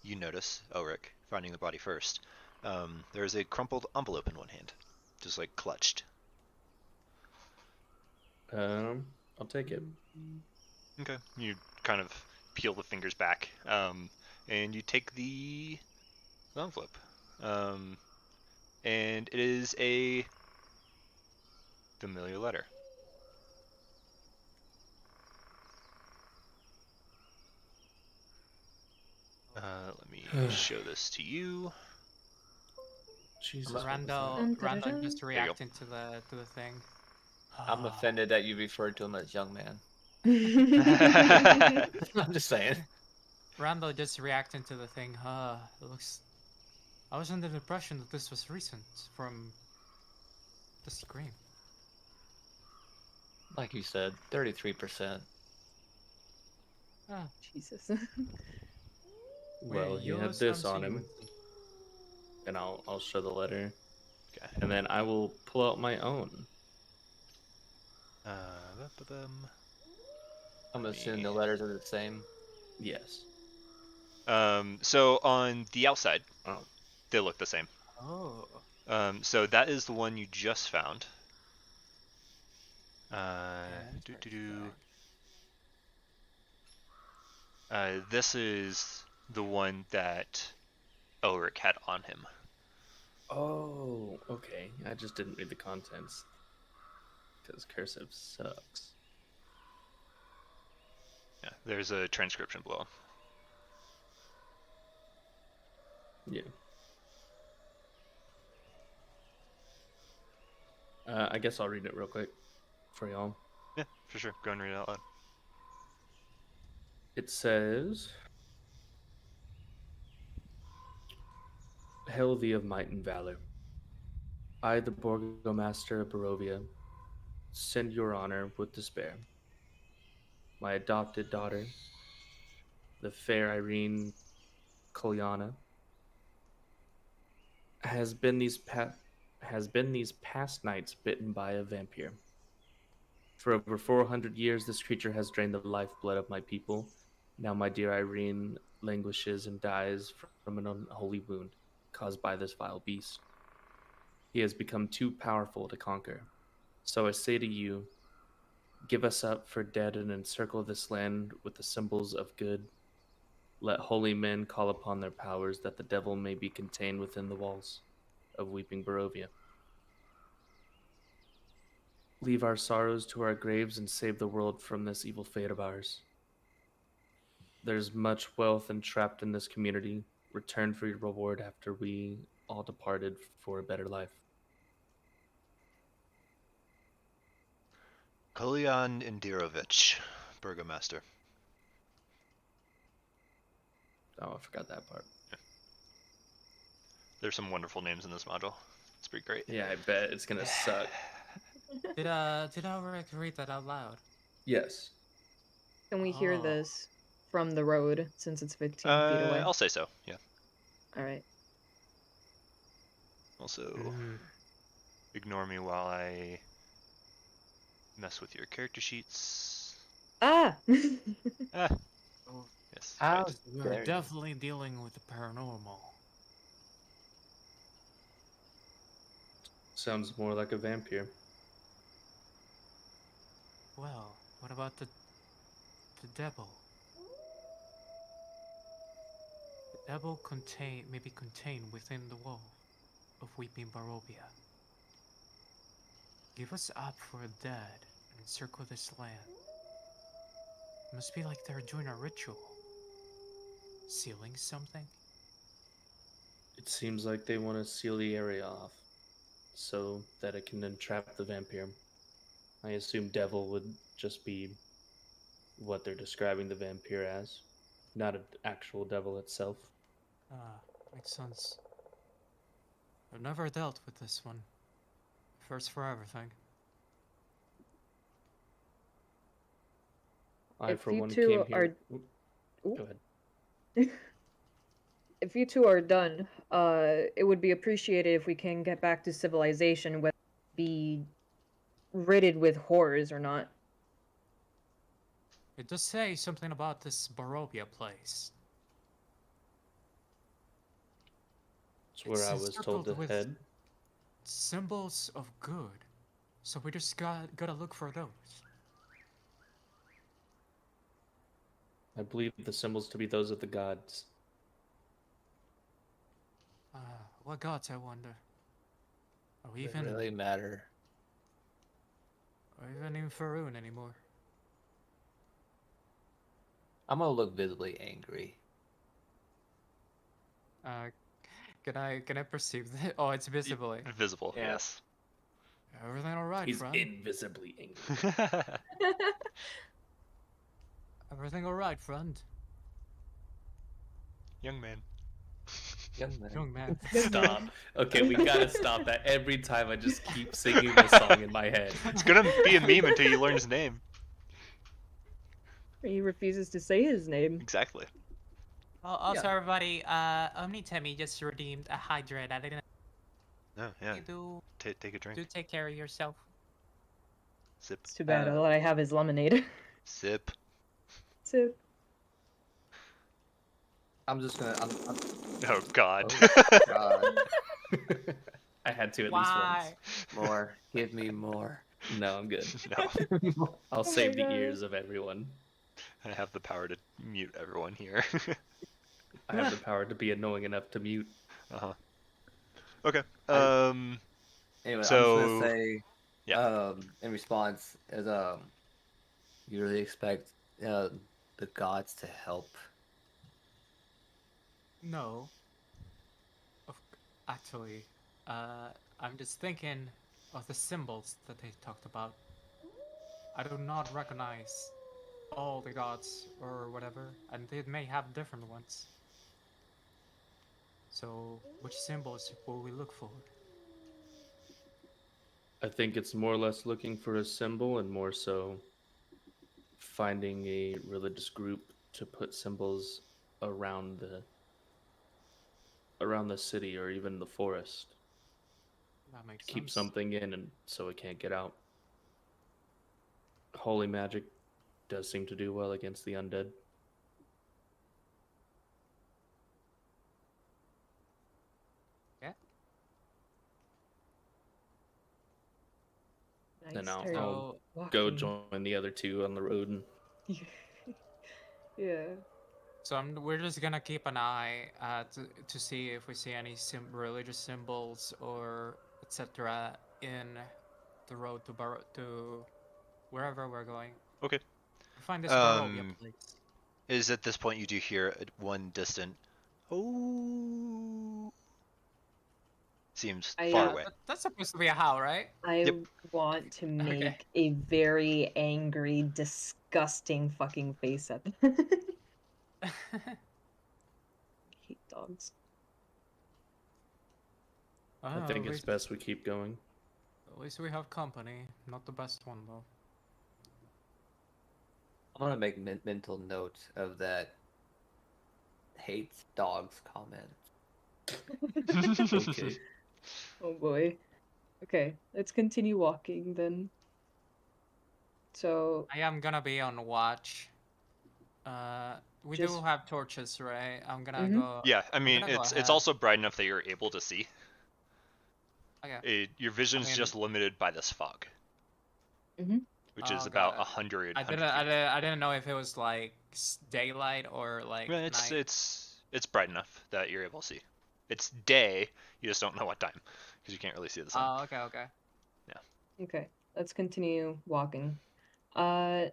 you notice, Ulrich, finding the body first, there's a crumpled envelope in one hand, just like clutched. I'll take it. Okay. You kind of peel the fingers back, and you take the envelope. And it is a familiar letter. Let me show this to you. Jesus. what was Randall, Dun, dun, dun, Randall dun. just There you go. reacting to the thing. I'm offended that you referred to him as young man. Okay. I'm just saying. Randall just reacting to the thing. It looks. I was under the impression that this was recent from the scream. Like you said, 33%. Ah, Jesus. Well, wait, he you had some this on him, sequence. and I'll show the letter, and then I will pull out my own. I'm assuming the letters are the same. Yes. So on the outside, Oh. they look the same. Oh. So that is the one you just found. This is the one that Ulrich had on him. Oh, okay. I just didn't read the contents because cursive sucks. Yeah, there's a transcription below. Yeah. I guess I'll read it real quick for y'all. Yeah, for sure. Go and read it out loud. It says, Hail thee of might and valor. I, the Burgomaster of Barovia, send your honor with despair. My adopted daughter, the fair Irene Kolyana, has been these past nights bitten by a vampire. For over 400 years, this creature has drained the lifeblood of my people Now my dear Irene languishes and dies from an unholy wound caused by this vile beast. He has become too powerful to conquer. So I say to you, give us up for dead and encircle this land with the symbols of good. Let holy men call upon their powers that the devil may be contained within the walls of Weeping Barovia. Leave our sorrows to our graves and save the world from this evil fate of ours. There's much wealth entrapped in this community. Return for your reward after we all departed for a better life. Kolian Indirovich, Burgomaster. Oh, I forgot that part. There's some wonderful names in this module. It's pretty great. Yeah, I bet it's gonna suck. Did Alric read that out loud? Yes. Can we hear Oh. this from the road since it's 15 feet away? I'll say so, yeah. All right. Also, ignore me while I mess with your character sheets. Ah! Ah, Oh, yes. How Right. we're dare you. definitely dealing with the paranormal. Sounds more like a vampire. Well, what about the devil? The devil may be contained within the wall of Weeping Barovia. Give us up for the dead and encircle this land. Must be like they're doing a ritual. Sealing something? It seems like they want to seal the area off so that it can entrap the vampire. I assume devil would just be what they're describing the vampire as, not an actual devil itself. Ah, makes sense. I've never dealt with this one. First for everything. I, If for you one, two came here. are- Oop, Ooh. go ahead. If you two are done, it would be appreciated if we can get back to civilization, whether it be ridded with horrors or not. It does say something about this Barovia place. It's where I was told to encircled with head. symbols of good. So we just gotta look for those. I believe the symbols to be those of the gods. What gods, I wonder? Are we Does even it really matter? in Faroon anymore? I'm gonna look visibly angry. Can I perceive that? Oh, it's visibly. Visible, Yeah. yes. Everything alright, He's friend? invisibly angry. Everything alright, friend? Young man. Young man. Young man. Stop. Okay, we gotta stop that. Every time I just keep singing the song in my head. It's gonna be a meme until you learn his name. He refuses to say his name. Exactly. Also, Yeah. everybody, Omni-Temmie just redeemed a hydrate. I didn't. No, yeah. You Take a drink. do take care of yourself. Sip. It's too bad. All I have is lemonade. Sip. So, I'm just gonna. Oh God. Oh, God. I had to at Why? least More. Give me more. once. No, I'm good. No. I'll Oh save my the God. ears of everyone. I have the power to mute everyone here. I have the power to be annoying enough to mute. Uh-huh. Okay. Anyway, I'm just So- gonna say, yeah. in response, is you really expect the gods to help? No. Actually, I'm just thinking of the symbols that they talked about. I do not recognize all the gods or whatever, and they may have different ones. So, which symbols will we look for? I think it's more or less looking for a symbol and more so finding a religious group to put symbols around the city or even the forest. That makes Keep sense. something in and so it can't get out. Holy magic does seem to do well against the undead. Then I'll start So go walking. join the other two on the road. And Yeah. So we're just gonna keep an eye to see if we see any religious symbols or etc. in the road to wherever we're going. Okay. Find this Barovia Um, place. is at this point you do hear one distant, oh, seems I far Yeah, away. that's supposed to be a howl, right? I Yep. want to Okay. make a very angry, disgusting fucking face at them. I hate dogs. I Oh, think it's best we keep going. at least we have company. Not the best one though. I'm gonna make mental note of that hates dogs comment. Okay. Oh boy. Okay, let's continue walking then. So, I am gonna be on watch. We do just have torches, right? I'm gonna Mhm. go. Yeah, I I'm mean gonna go it's ahead. also bright enough that you're able to see. Okay. Your vision's mean- just limited by this fog, Mhm. which is Oh, about God. 100 I feet. didn't know if it was like daylight or like Well, night. it's bright enough that you're able to see. It's day, you just don't know what time because you can't really see the sun. Oh, okay. Okay, let's continue walking. Oh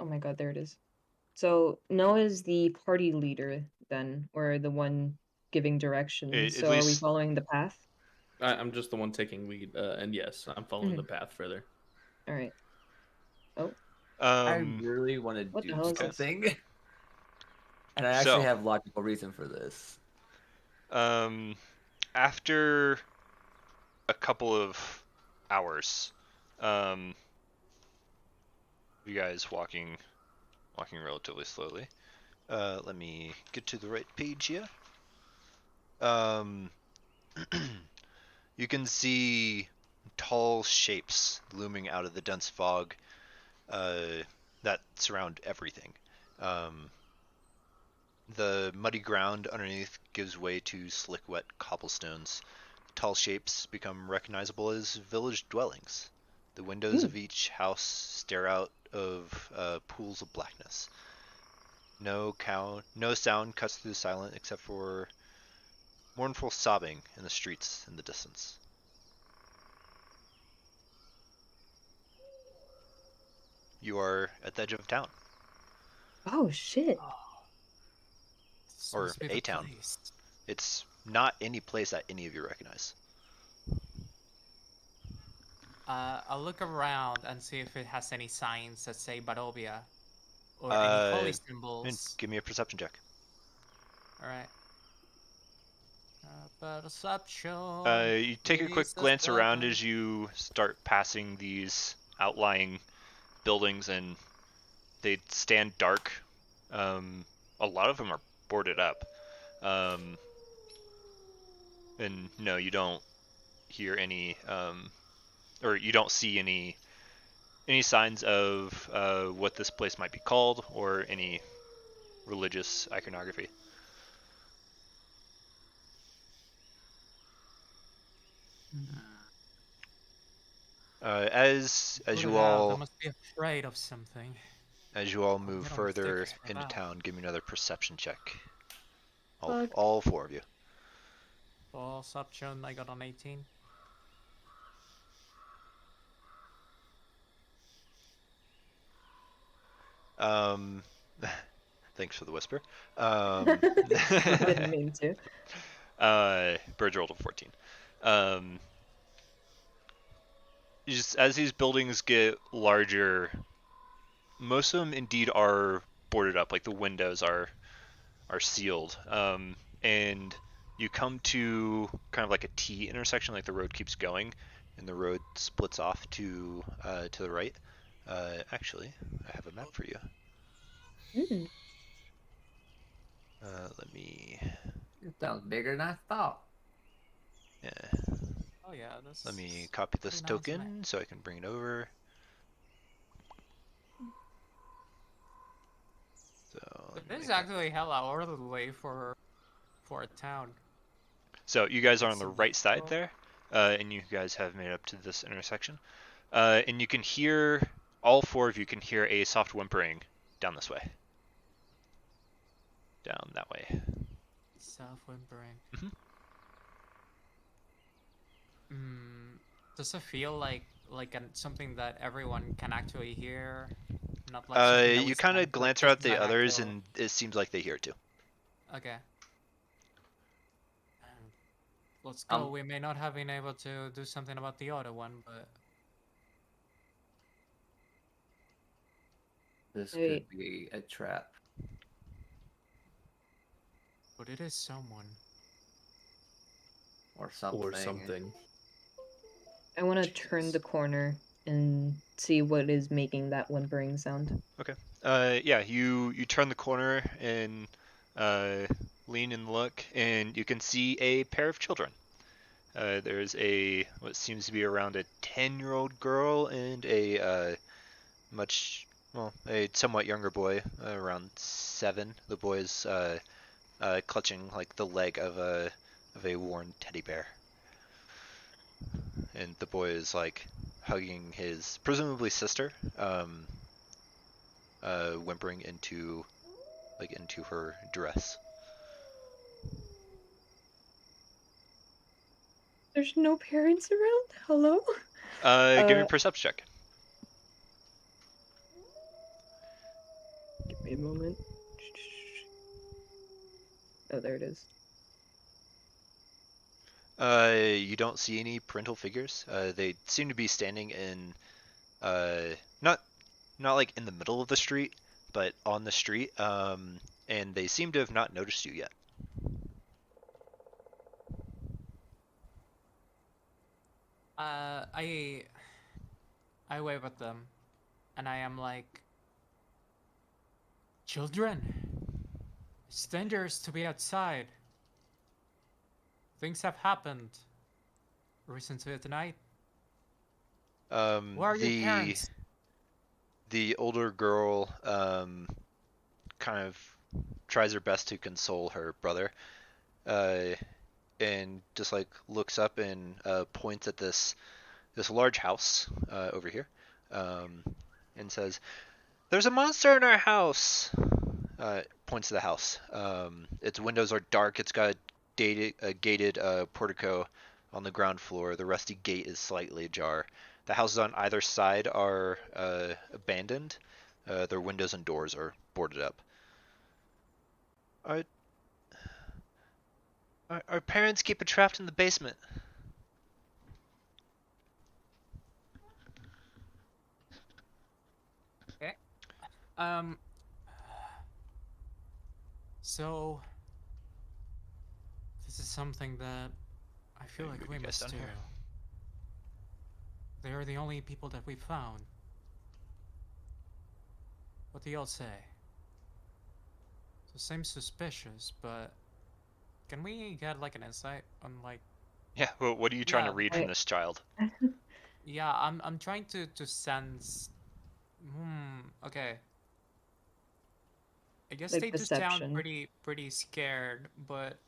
my god, there it is. So Noah's the party leader then, or the one giving directions. At So are we least following the path? I'm just the one taking lead, and yes, I'm following the path further. All right. Oh, I um really want to what the do hell is this? something, and I actually So- have logical reason for this. after a couple of hours, you guys walking relatively slowly. Let me get to the right page here. You can see tall shapes looming out of the dense fog that surround everything. The muddy ground underneath gives way to slick, wet cobblestones. Tall shapes become recognizable as village dwellings. The windows of each house stare out of pools of blackness. No sound cuts through the silence except for mournful sobbing in the streets in the distance. You are at the edge of town, Oh shit. This or must be a the town. place. It's not any place that any of you recognize. I'll look around and see if it has any signs that say Barovia or any holy symbols. Give me a perception check. All right. Perception. You take a quick is glance around 7. as you start passing these outlying buildings, and they stand dark. A lot of them are boarded up. And no, you don't hear any, or you don't see any signs of what this place might be called or any religious iconography. As Who you the hell? They all must be afraid of something. move get on further stickers for into that. town, give me another perception check. Fuck. All four of you. Perception, I got an 18. Thanks for the whisper. Didn't mean to. Bird rolled a 14. Just as these buildings get larger, most of them indeed are boarded up. Like the windows are sealed. And you come to kind of like a T intersection. Like the road keeps going, and the road splits off to the right. Actually, I have a map for you. Mm. Let me. It sounds bigger than I thought. Yeah. Oh yeah, this. Let me copy this pretty nice token so I can bring it over. So This is actually hella orderly for a town. So you guys are on It's the a right side big there. and you guys have made it up to this intersection. And you can hear, all four of you can hear a soft whimpering down this way. Down that way. Self whimpering. Mhm. Does it feel like something that everyone can actually hear? Not like something that we You kind of sense, like glance this around at is the an others, actual. and it seems like they hear it too. Okay. Let's go. Um, We may not have been able to do something about the other one, but This Wait. could be a trap. it is someone. Or something. Or something. I want to turn Jesus. the corner and see what is making that whimpering sound. Okay. Yeah, you turn the corner and lean and look, and you can see a pair of children. There's what seems to be around a 10-year-old girl and a a somewhat younger boy, around 7. The boy is clutching like the leg of a worn teddy bear, and the boy is like hugging his presumably sister, whimpering into her dress. There's no parents around? Hello? Give me a Uh, perception check. Give me a moment. Oh, there it is. You don't see any parental figures. They seem to be standing in, not like in the middle of the street, but on the street. And they seem to have not noticed you yet. I wave at them, and I am like, children, it's dangerous to be outside. Things have happened recently tonight. Where are your The parents? older girl kind of tries her best to console her brother, uh, and just like looks up and points at this large house over here, um, and says, "There's a monster in our house." Points to the house. Its windows are dark. It's got a gated portico on the ground floor. The rusty gate is slightly ajar. The houses on either side are abandoned. Their windows and doors are boarded up. Our, our parents keep it trapped in the basement. Okay. Um. So this is something that I feel Hey, like you we guys must down do. here? They are the only people that we found. What do y'all say? So seems suspicious, but can we get like an insight on like? Yeah. Well, what are you trying to Yeah, read from this child? yeah. I'm trying to sense. Okay. I guess Like they do sound perception. pretty scared, but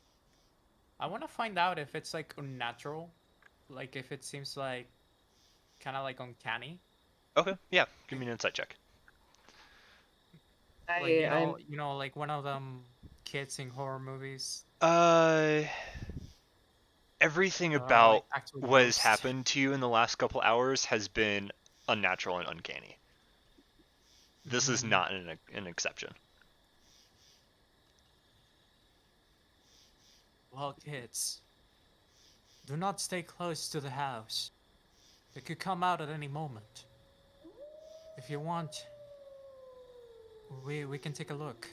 I want to find out if it's like unnatural, like if it seems like kind of like uncanny, Okay. Yeah. Give me an insight check. like I'm like one of them kids in horror movies Uh, Everything that are like about actual what has ghosts. happened to you in the last couple hours has been unnatural and uncanny. This is Mhm. not an exception. Well, kids, do not stay close to the house. They could come out at any moment. If you want, we can take a look.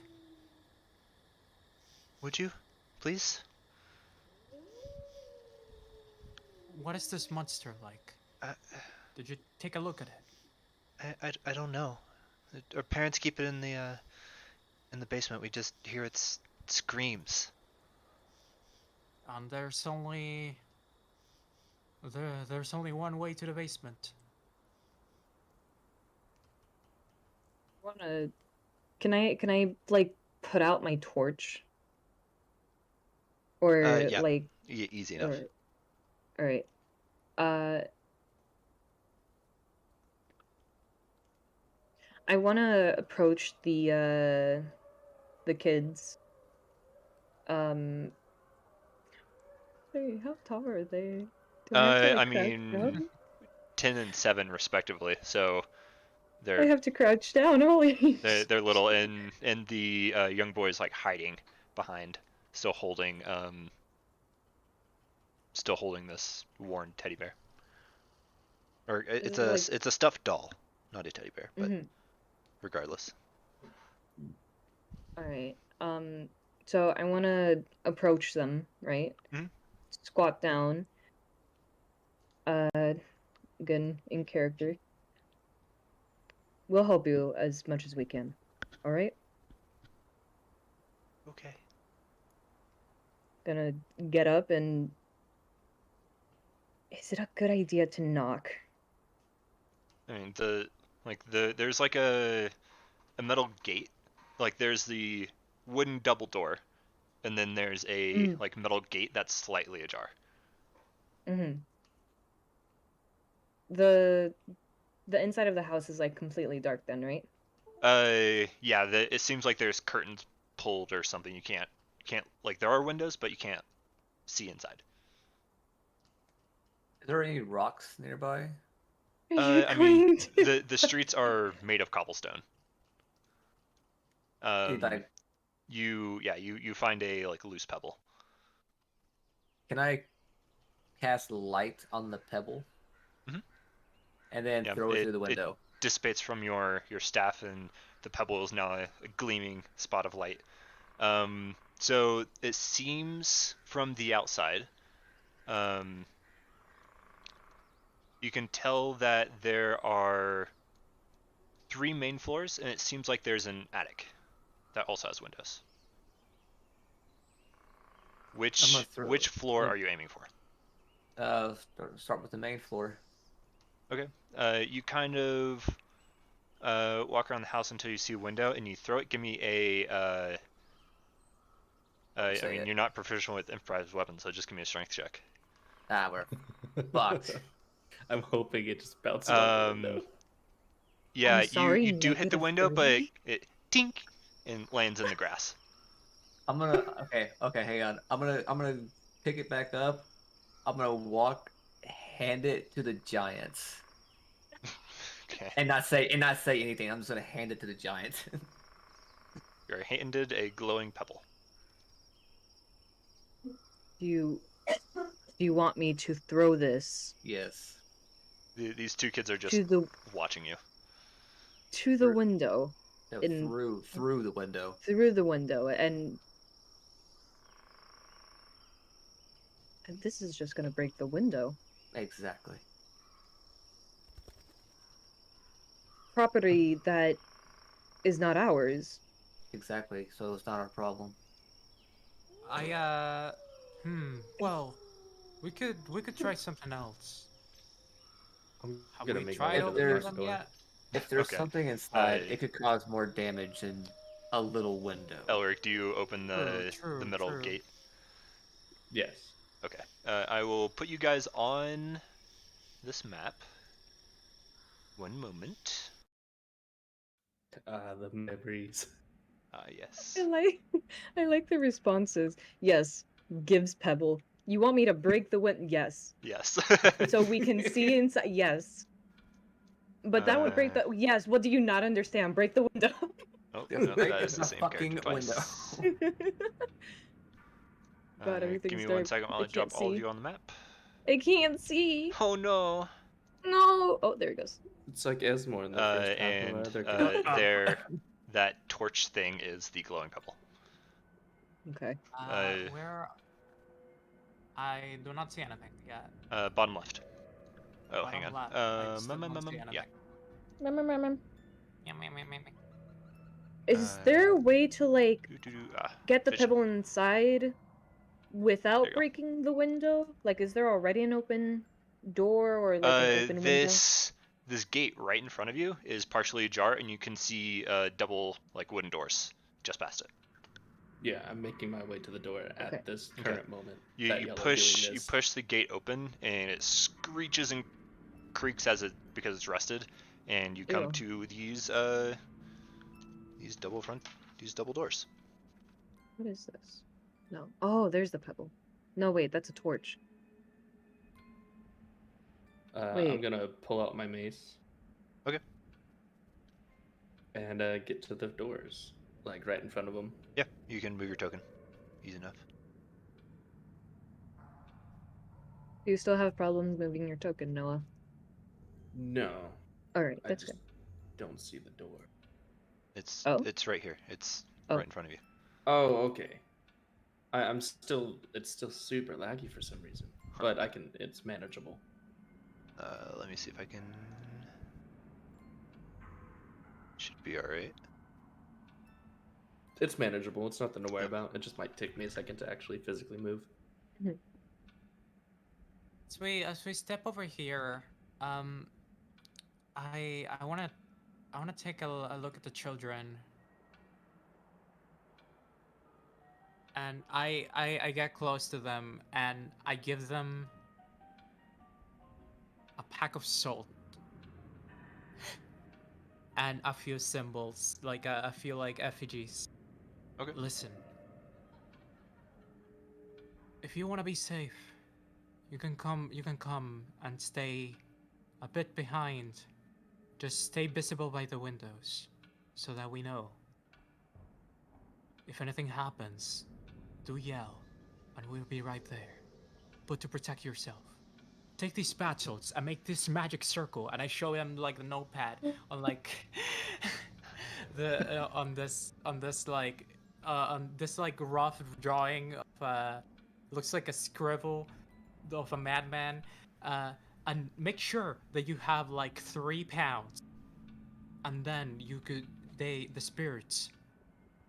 Would you, please? What is this monster like? I, Did you take a look at it? I don't know. Our parents keep it in the basement. We just hear its screams. There's only one way to the basement. wanna. Can I like put out my torch? Or Yeah, like, easy enough. or all right. I want to approach the kids. Hey, how tall are they? Do I have to I like crouch mean, down? 10 and 7 respectively. So I they're have to crouch down. Holy. they're little, and the young boy's like hiding behind, still holding this worn teddy bear. Or Is it like? it's a stuffed doll, not a teddy bear, but Mhm. regardless. All right. So I want to approach them, right? Mhm. Squat down. Again, in character. We'll help you as much as we can. All right? Okay. Gonna get up and. Is it a good idea to knock? I mean, there's like a metal gate. Like there's the wooden double door, and then there's a Mm. like metal gate that's slightly ajar. Mm-hmm. The inside of the house is like completely dark then, right? Yeah, it seems like there's curtains pulled or something. You can't like there are windows, but you can't see inside. Is there any rocks nearby? Are you I mean, going to? the streets are made of cobblestone. Like, You find a like loose pebble. can I cast light on the pebble Mhm. and then Yeah, throw it through the it window? dissipates from your staff, and the pebble is now a gleaming spot of light. So it seems from the outside, um, you can tell that there are 3 main floors, and it seems like there's an attic that also has windows. I'm gonna throw. Which floor I'm are you aiming for? start with the main floor. Okay. You kind of walk around the house until you see a window, and you throw it. Give me a. I Say mean, it. you're not proficient with improvised weapons, so just give me a strength check. Ah, we're fucked. I'm hoping it just bounces off the window. Yeah, I'm sorry, you do hit the window, but -30? it tink and lands in the grass. I'm gonna. Okay, hang on. I'm gonna pick it back up. I'm gonna hand it to the giants, Okay. and not say anything. I'm just gonna hand it to the giant. You're handed a glowing pebble. Do you want me to throw this Yes. These 2 kids are just to the watching you. window No, and through the window. through the window and this is just gonna break the window. Exactly. Property that is not ours. Exactly. So it's not our problem. Well, we could try something else. I'm Have gonna we make my tried way to the opening there's- front them door. yet? If there's Okay. something inside, Uh, it could cause more damage than a little window. Elric, do you open the True, middle true. gate? Yes. Okay. I will put you guys on this map. One moment. The memories. Yes. I like the responses. Yes, gives pebble. You want me to break the window? Yes. Yes. So we can see inside. Yes. But that would break the. Yes. What do you not understand? Break the window. Oh, Just no, break that is the the same fucking character twice. God, everything's Give me dark. 1 second while I I drop can't all of see. you on the map. I can't see. Oh no. No. Oh, there it goes. It's like Esmore in the first half of And our other game. there, that torch thing is the glowing pebble. Okay. Where? I do not see anything yet. Bottom left. Oh, Bottom hang on. left. I still don't see Yeah. anything. Is there a way to like get the vision. pebble inside There without you go. breaking the window? Like, is there already an open door or like an open window? This gate right in front of you is partially ajar, and you can see double like wooden doors just past it. Yeah, I'm making my way to the door at Okay. this Okay. current moment. You that you y'all are push doing you this. push the gate open, and it screeches and creaks because it's rusted, and you come Ew. to these double doors. What is this? No. Oh, there's the pebble. No, wait, that's a torch. I'm Wait. gonna pull out my mace. Okay. And get to the doors, like right in front of them. Yeah, you can move your token. Easy enough. Do you still have problems moving your token, Noah? No, Alright, I that's just good. don't see the door. It's Oh? it's right here. It's Oh. right in front of you. Oh, okay. I'm still. It's still super laggy for some reason, but I can. It's manageable. Let me see if I can. Should be all right. It's manageable. It's nothing to worry about. It just might take me a second to actually physically move. As we step over here, I wanna take a look at the children, and I get close to them and I give them a pack of salt and a few symbols, like a few like effigies. Okay. Listen, if you want to be safe, you can come and stay a bit behind. Just stay visible by the windows so that we know. If anything happens, do yell and we'll be right there. But to protect yourself, take these spatulas and make this magic circle. And I show them like the notepad on like the on this rough drawing of looks like a scribble of a madman. And make sure that you have like 3 pounds, and then the spirits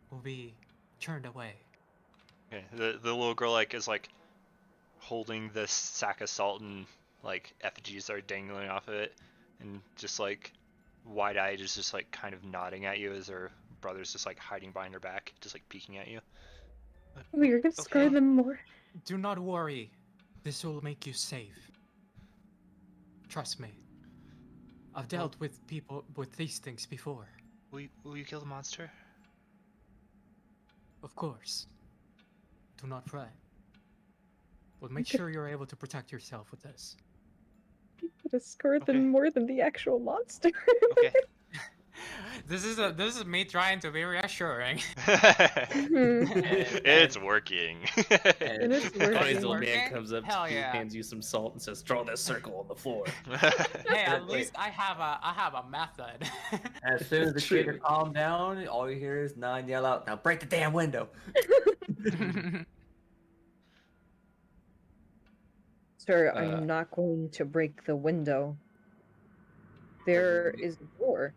will be turned away. Okay. The little girl is holding this sack of salt, and like effigies are dangling off of it, and just like wide-eyed is just like kind of nodding at you as her brother's just like hiding behind her back, just like peeking at you. Oh, you're gonna scare them more. Do not worry. This will make you safe. Trust me. I've dealt with people with these things before. Will you kill the monster? Of course. Do not fret. But make sure you're able to protect yourself with this. You're gonna scare them Okay. more than the actual monster. Okay. This is me trying to be reassuring. It's working. And it's working. Crazy old Working? man comes up Hell to you, yeah. hands you some salt, and says, "Draw this circle on the floor." Hey, at Wait. least I have a method. As soon as the True. kid calm down, all you hear is 9 yell out, "Now break the damn window!" Sir, Uh, I'm not going to break the window. There is a door.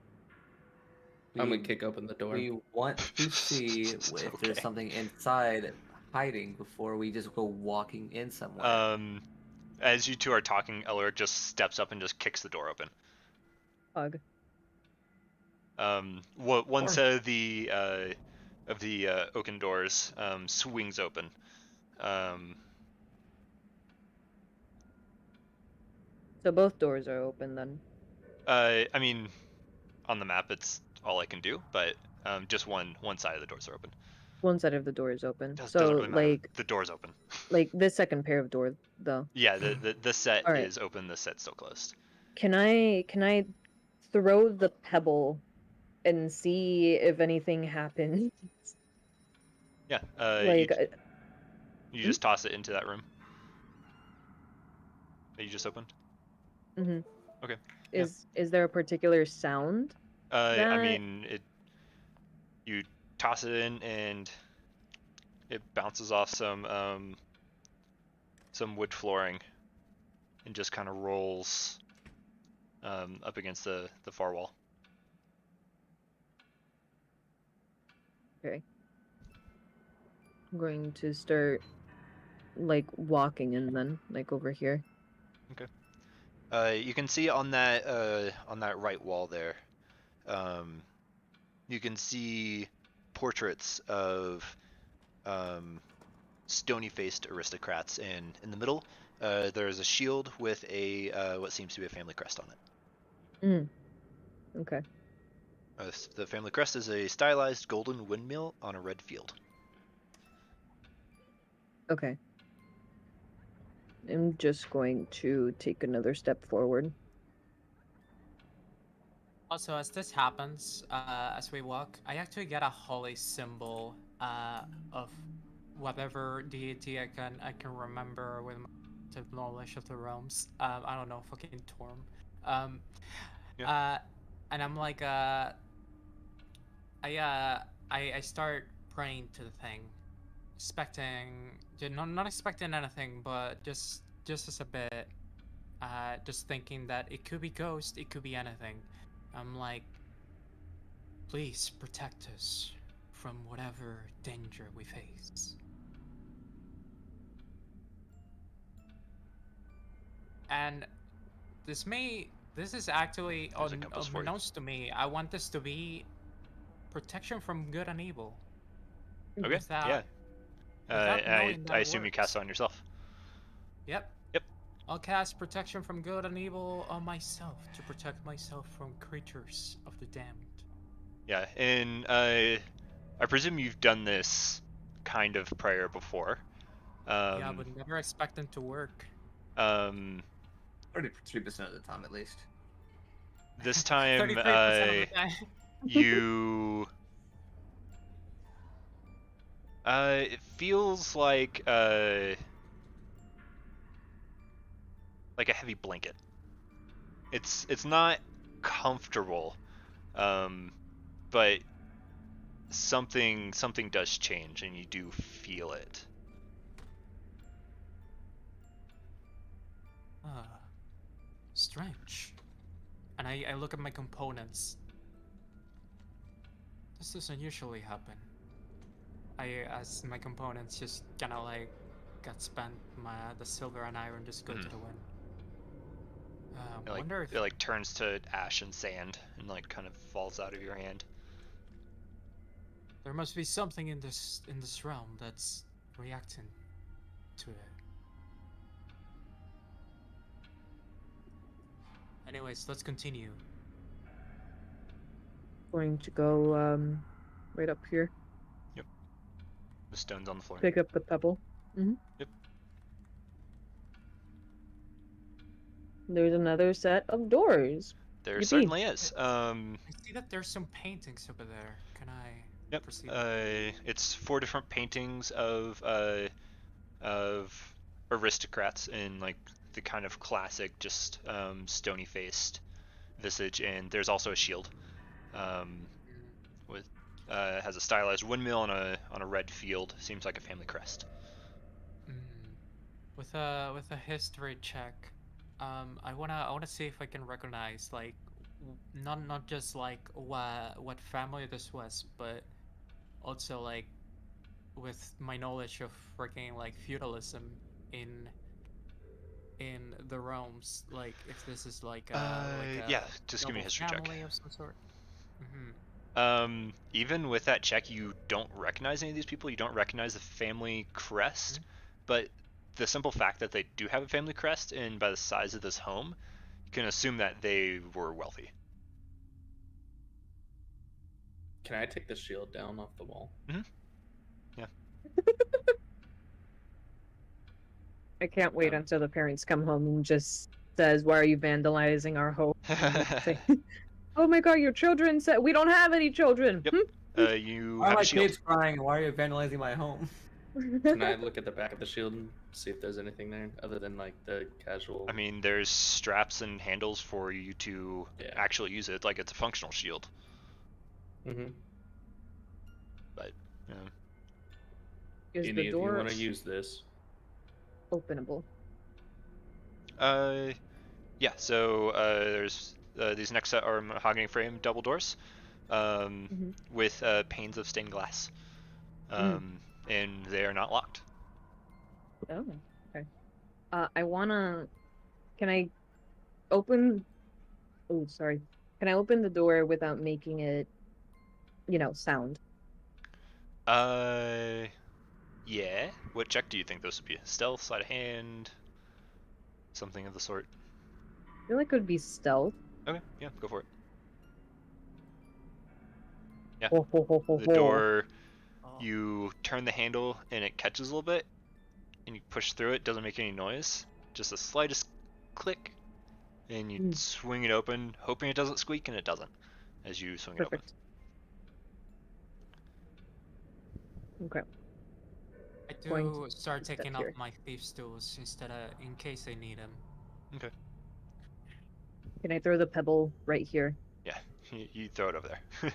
I'm We, gonna kick open the door. we want to see if Okay. there's something inside hiding before we just go walking in somewhere. As you two are talking, Elric just steps up and just kicks the door open. Hug. One set of the oaken doors swings open. So both doors are open then. I mean, on the map it's all I can do, but just one side of the doors are open. One side of the door is open. Doesn't So really matter. like The door's open. this second pair of door though. Yeah, the set All right. is open. The set's still closed. Can I throw the pebble and see if anything happens? Yeah. Like You just toss it into that room that you just opened. mhm. Okay. Is there a particular sound? I That- mean, you toss it in and it bounces off some wood flooring and just kind of rolls up against the far wall. Okay. I'm going to start like walking in then, like over here. You can see on that right wall there, you can see portraits of stony-faced aristocrats, and in the middle, there's a shield with a what seems to be a family crest on it. Okay. The family crest is a stylized golden windmill on a red field. Okay. I'm just going to take another step forward. Also, as this happens, as we walk, I actually get a holy symbol of whatever deity I can remember with my knowledge of the realms. I don't know, fucking Torm. Um, Yeah. and I'm like, I start praying to the thing, expecting, not expecting anything, but just as a bit, just thinking that it could be ghost, it could be anything. I'm like, please protect us from whatever danger we face. And this is actually There's a compass for you. unbeknownst to me. I want this to be protection from good and evil. Okay. Without, Yeah. without knowing I that it assume you cast works. it on yourself. Yep. Yep. I'll cast protection from good and evil on myself to protect myself from creatures of the damned. Yeah, and I presume you've done this kind of prayer before. Yeah, but never expect them to work. 33% of the time, at least. This time, 33% of the time. you. It feels like a heavy blanket. It's not comfortable, but something does change, and you do feel it. Strange. And I look at my components. This doesn't usually happen. As my components just kind of like got spent, the silver and iron just go to the wind. Wonder if It like turns to ash and sand, and like kind of falls out of your hand. there must be something in this realm that's reacting to it. Anyways, let's continue. Going to go right up here. Yep. The stone's on the floor. Pick up the pebble. Yep. There's another set of doors. There Yippee. certainly is. I see that there's some paintings over there. Can I proceed? It's 4 different paintings of aristocrats in like the kind of classic, just stony faced visage, and there's also a shield. With has a stylized windmill on a red field. Seems like a family crest. With a history check, I wanna see if I can recognize like not just like what family this was, but also like with my knowledge of freaking like feudalism in the realms, like if this is like yeah, just give me a history check. family of some sort. Even with that check, you don't recognize any of these people. You don't recognize the family crest, but the simple fact that they do have a family crest, and by the size of this home, you can assume that they were wealthy. Can I take the shield down off the wall? Yeah. I can't wait until the parents come home and just says, "Why are you vandalizing our home?" Say, "Oh my God, your children said we don't have any children." Yep. You Why are have my a shield. kids crying? Why are you vandalizing my home? Can I look at the back of the shield and see if there's anything there other than like the casual? I mean, there's straps and handles for you to actually use it. Like it's a functional shield. But Is Any the of door you want to use this? openable? yeah. So there's these next set are mahogany frame double doors, with panes of stained glass, and they are not locked. Oh, okay. I wanna. Can I open? Oh, sorry. Can I open the door without making it, sound? Yeah. What check do you think this would be? Stealth, sleight of hand, something of the sort. I feel like it would be stealth. Okay. Yeah. Go for it. Yeah. Ho, ho, ho, ho, The ho. door. Oh. You turn the handle and it catches a little bit, and you push through it. Doesn't make any noise. Just the slightest click, and you swing it open, hoping it doesn't squeak, and it doesn't. As you swing it open. Perfect. Okay. I Going do start step taking off here. my thieves' tools instead of in case I need them. Okay. Can I throw the pebble right here? Yeah. You throw it over there.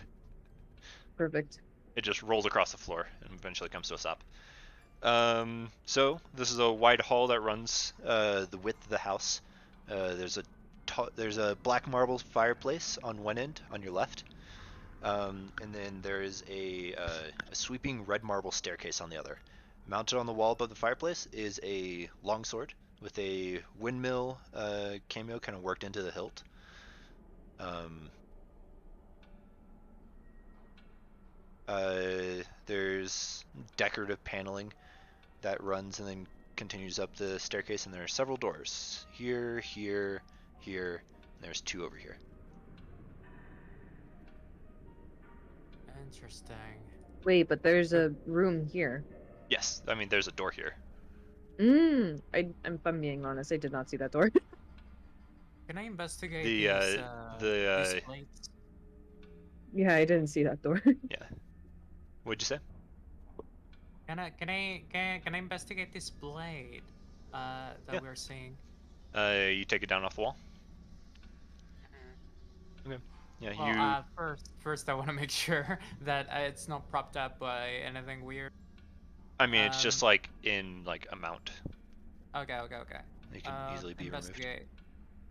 Perfect. It just rolls across the floor and eventually comes to a stop. So this is a wide hall that runs the width of the house. There's a black marble fireplace on one end, on your left, and then there is a sweeping red marble staircase on the other. Mounted on the wall above the fireplace is a longsword with a windmill cameo kind of worked into the hilt. There's decorative paneling that runs and then continues up the staircase, and there are several doors. Here, here, here, and there's two over here. Interesting. Wait, but there's a room here. Yes, I mean there's a door here. If I'm being honest, I did not see that door. Can I investigate The these plates? Yeah, I didn't see that door. yeah. What'd you say? Can I investigate this blade that Yeah. we're seeing? You take it down off the wall. Okay. Yeah, Well, first I want to make sure that it's not propped up by anything weird. I mean, it's just like in like a mount. Okay. It can easily be removed. Investigate.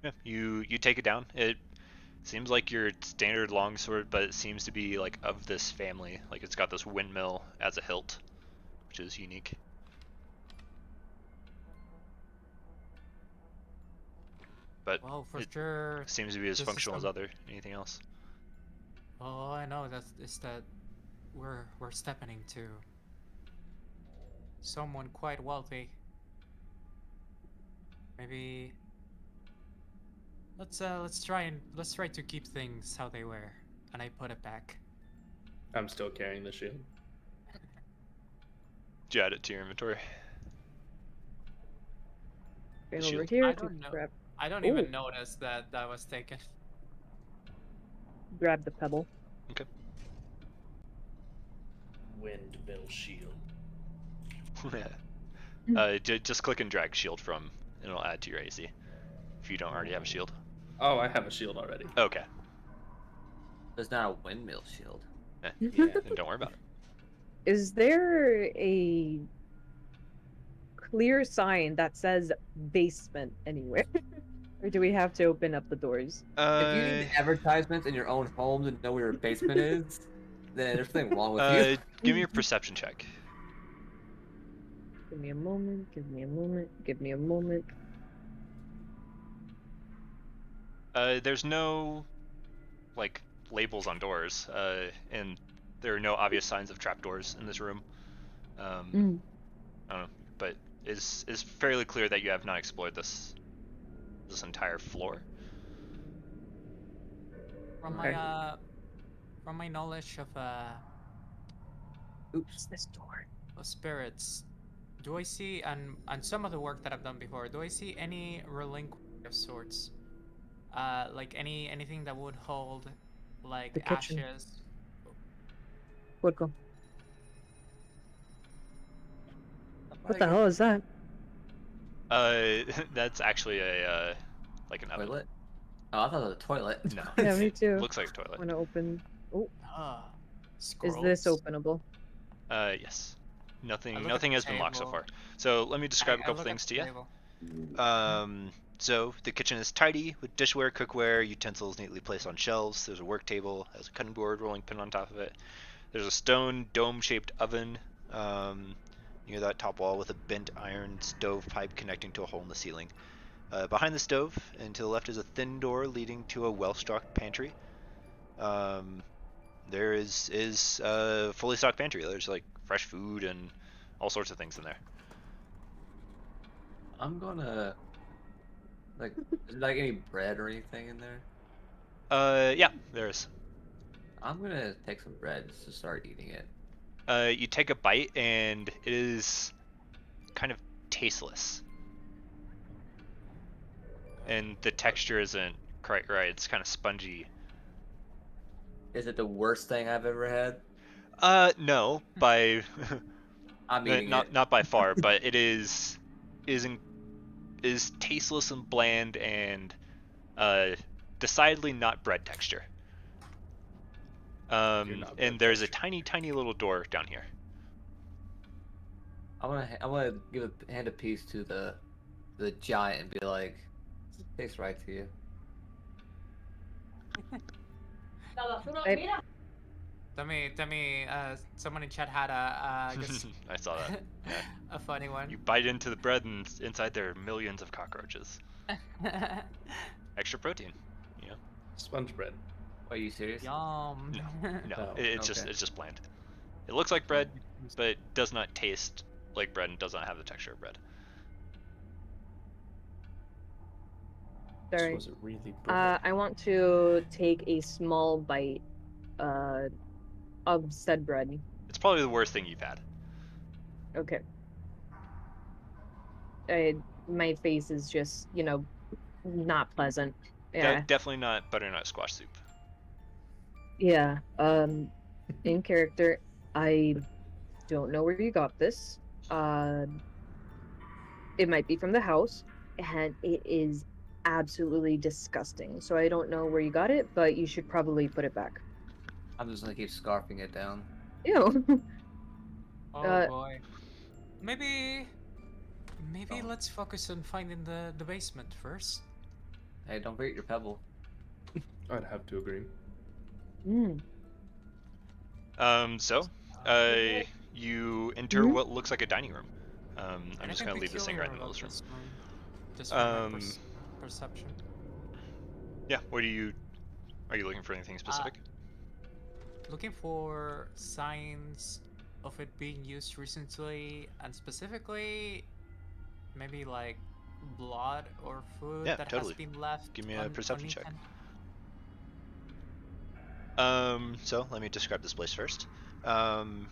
Yeah, you take it down. It seems like your standard longsword, but it seems to be like of this family. Like it's got this windmill as a hilt, which is unique. But Well, for it sure. seems to be as this is functional as some- other anything else. All I know is that we're stepping into someone quite wealthy. Maybe let's try to keep things how they were, and I put it back. I'm still carrying the shield. Did you add it to your inventory? Right Shield. over here. I to don't know. Grab, I don't Ooh. even notice that was taken. grab the pebble. Okay. Windmill shield. Just click and drag shield from, and it'll add to your AC. If you don't already have a shield. Oh, I have a shield already. Okay. There's not a windmill shield. Yeah. Then don't worry about it. Is there a clear sign that says basement anywhere? Or do we have to open up the doors? If you need advertisements in your own home to know where your basement is, then there's something wrong with you. Give me your perception check. Give me a moment, give me a moment, give me a moment. There's no like labels on doors, and there are no obvious signs of trapdoors in this room. I don't know, but it's fairly clear that you have not explored this entire floor. From Okay. my knowledge of Oops, this door. spirits, do I see and some of the work that I've done before, do I see any reliquary of sorts? Like anything that would hold like The kitchen. ashes. Woodco. What the hell is that? That's actually a like an oven. Toilet? Oh, I thought it was a toilet. No. Yeah, me too. Looks like a toilet. Want to open? Oh, Scrolls. is this openable? Yes. I Nothing look at nothing the has been locked so table. far. So let me describe a I couple look at things to the you. table. So the kitchen is tidy with dishware, cookware, utensils neatly placed on shelves. There's a work table, has a cutting board, rolling pin on top of it. There's a stone dome-shaped oven near that top wall with a bent iron stovepipe connecting to a hole in the ceiling. Behind the stove and to the left is a thin door leading to a well-stocked pantry. There is a fully stocked pantry. There's like fresh food and all sorts of things in there. I'm gonna like, is there, like any bread or anything in there? Yeah, there is. I'm gonna take some bread just to start eating it. You take a bite and it is kind of tasteless, and the texture isn't quite right. It's kind of spongy. Is it the worst thing I've ever had? No, by I'm eating it. not by far, but it is tasteless and bland and decidedly not bread texture. You're not bread And there's a texture. tiny little door down here. I'm gonna hand a piece to the giant and be like, tastes right to you. I- Tell me, someone in chat had a, just I saw that. Yeah. a funny one. You bite into the bread and inside there are millions of cockroaches. Extra protein, you know? Sponge bread. Are you serious? Yum. No, No. it's Okay. just bland. It looks like bread, but it does not taste like bread and does not have the texture of bread. Sorry. Was it really bread? I want to take a small bite of said bread. It's probably the worst thing you've had. Okay. My face is just, not pleasant. Yeah. Definitely not butternut squash soup. Yeah. In character, I don't know where you got this. It might be from the house, and it is absolutely disgusting. So I don't know where you got it, but you should probably put it back. I'm just gonna keep scarfing it down. Ew. Oh boy. Maybe Oh. let's focus on finding the basement first. Hey, don't forget your pebble. I'd have to agree. Mm. So, you enter Mhm. what looks like a dining room. I'm just Anything gonna leave this thing right in the peculiar middle of about this room. Just from my perception. Yeah, are you looking for anything specific? Looking for signs of it being used recently, and specifically, maybe like blood or food Yeah, that totally. has been left. Give me a perception check. uneaten. So let me describe this place first. The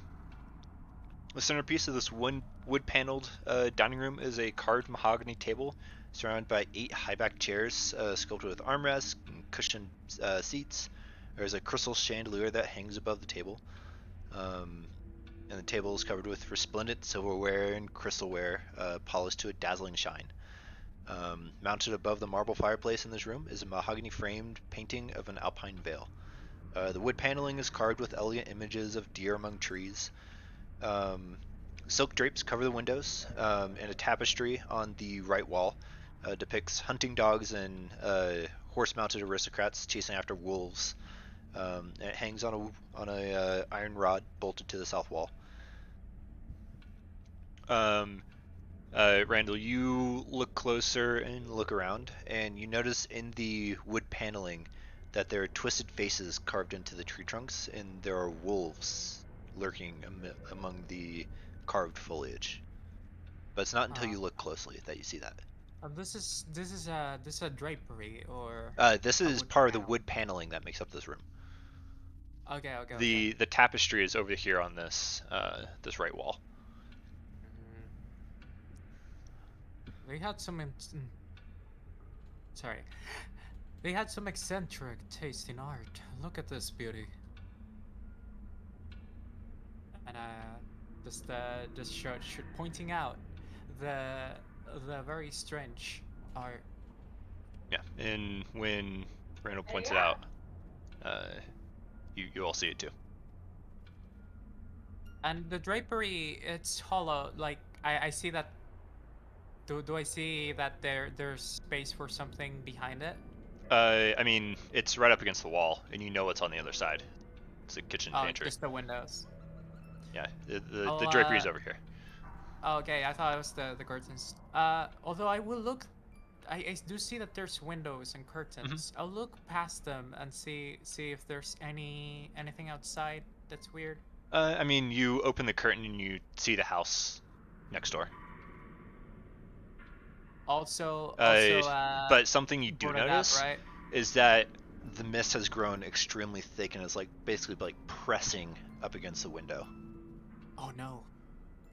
centerpiece of this wood-paneled dining room is a carved mahogany table surrounded by 8 high-backed chairs sculpted with armrests and cushioned seats. There's a crystal chandelier that hangs above the table. And the table is covered with resplendent silverware and crystalware, polished to a dazzling shine. Mounted above the marble fireplace in this room is a mahogany-framed painting of an alpine vale. The wood paneling is carved with elegant images of deer among trees. Silk drapes cover the windows, and a tapestry on the right wall depicts hunting dogs and horse-mounted aristocrats chasing after wolves. And it hangs on a iron rod bolted to the south wall. Randall, you look closer and look around, and you notice in the wood paneling that there are twisted faces carved into the tree trunks, and there are wolves lurking among the carved foliage. But it's not until you look closely that you see that. This is a drapery or This a is wood part of the panel? wood paneling that makes up this room. Okay. The tapestry is over here on this this right wall. They had some sorry. They had some eccentric taste in art. Look at this beauty. And just pointing out the very strange art. Yeah, and when Randall points it out, you all see it too. And the drapery, it's hollow. Like I see that. Do I see that there's space for something behind it? I mean, it's right up against the wall, and you know what's on the other side. It's a kitchen Oh, pantry. just the windows. Yeah, the drapery is over here. Oh, okay, I thought it was the curtains. Although I will look, I do see that there's windows and curtains. I'll look past them and see if there's anything outside that's weird. I mean, you open the curtain and you see the house next door. Also, But something you do important notice right? is that the mist has grown extremely thick and is like basically like pressing up against the window. Oh no,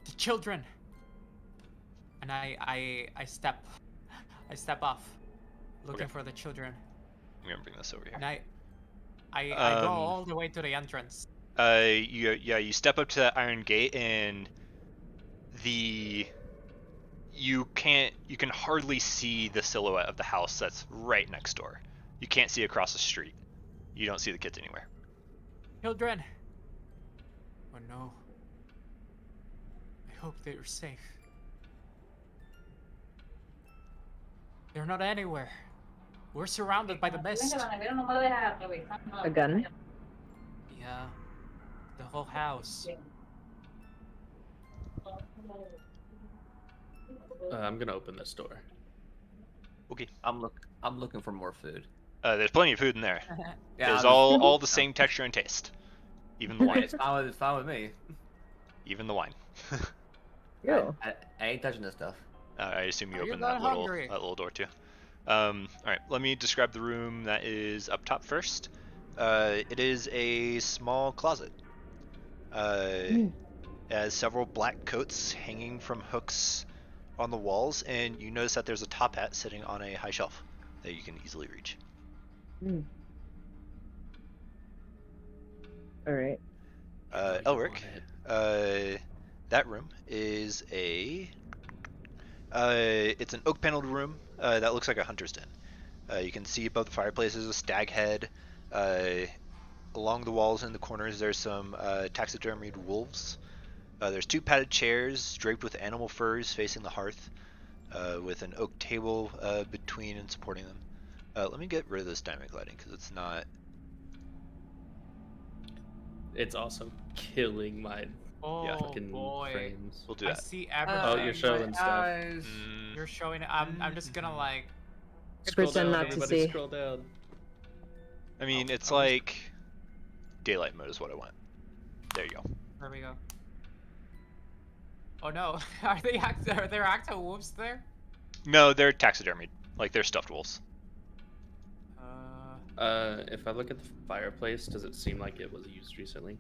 the children! And I step off, looking Okay. for the children, I'm gonna bring this over here. and I go Um, all the way to the entrance. you step up to that iron gate and the you can hardly see the silhouette of the house that's right next door. You can't see across the street. You don't see the kids anywhere. Children! Oh no. I hope they're safe. They're not anywhere. We're surrounded by the mist. A gun? Yeah. The whole house. I'm gonna open this door. Okay. I'm looking for more food. There's plenty of food in there. Yeah, It's I'm all the same texture and taste. Even the wine. It's fine with me. Even the wine. Yo. I ain't touching this stuff. I assume you Are you opened not that hungry? little door too. All right, let me describe the room that is up top first. It is a small closet. It has several black coats hanging from hooks on the walls, and you notice that there's a top hat sitting on a high shelf that you can easily reach. All right. Elric, that room is it's an oak paneled room that looks like a hunter's den. You can see above the fireplace is a stag head. Along the walls in the corners there's some taxidermied wolves. There's two padded chairs draped with animal furs facing the hearth, with an oak table between and supporting them. Let me get rid of this dynamic lighting because it's not. It's also killing my Oh fucking boy. frames. We'll do I that. see everything. Oh, you're showing but stuff. Guys. You're showing. I'm just gonna like. Scroll Pretend down, not to everybody see. scroll down. I mean, Oh, it's I was- like daylight mode is what I want. There you go. There we go. Oh no, are there actual wolves there? No, they're taxidermied. Like they're stuffed wolves. If I look at the fireplace, does it seem like it was used recently?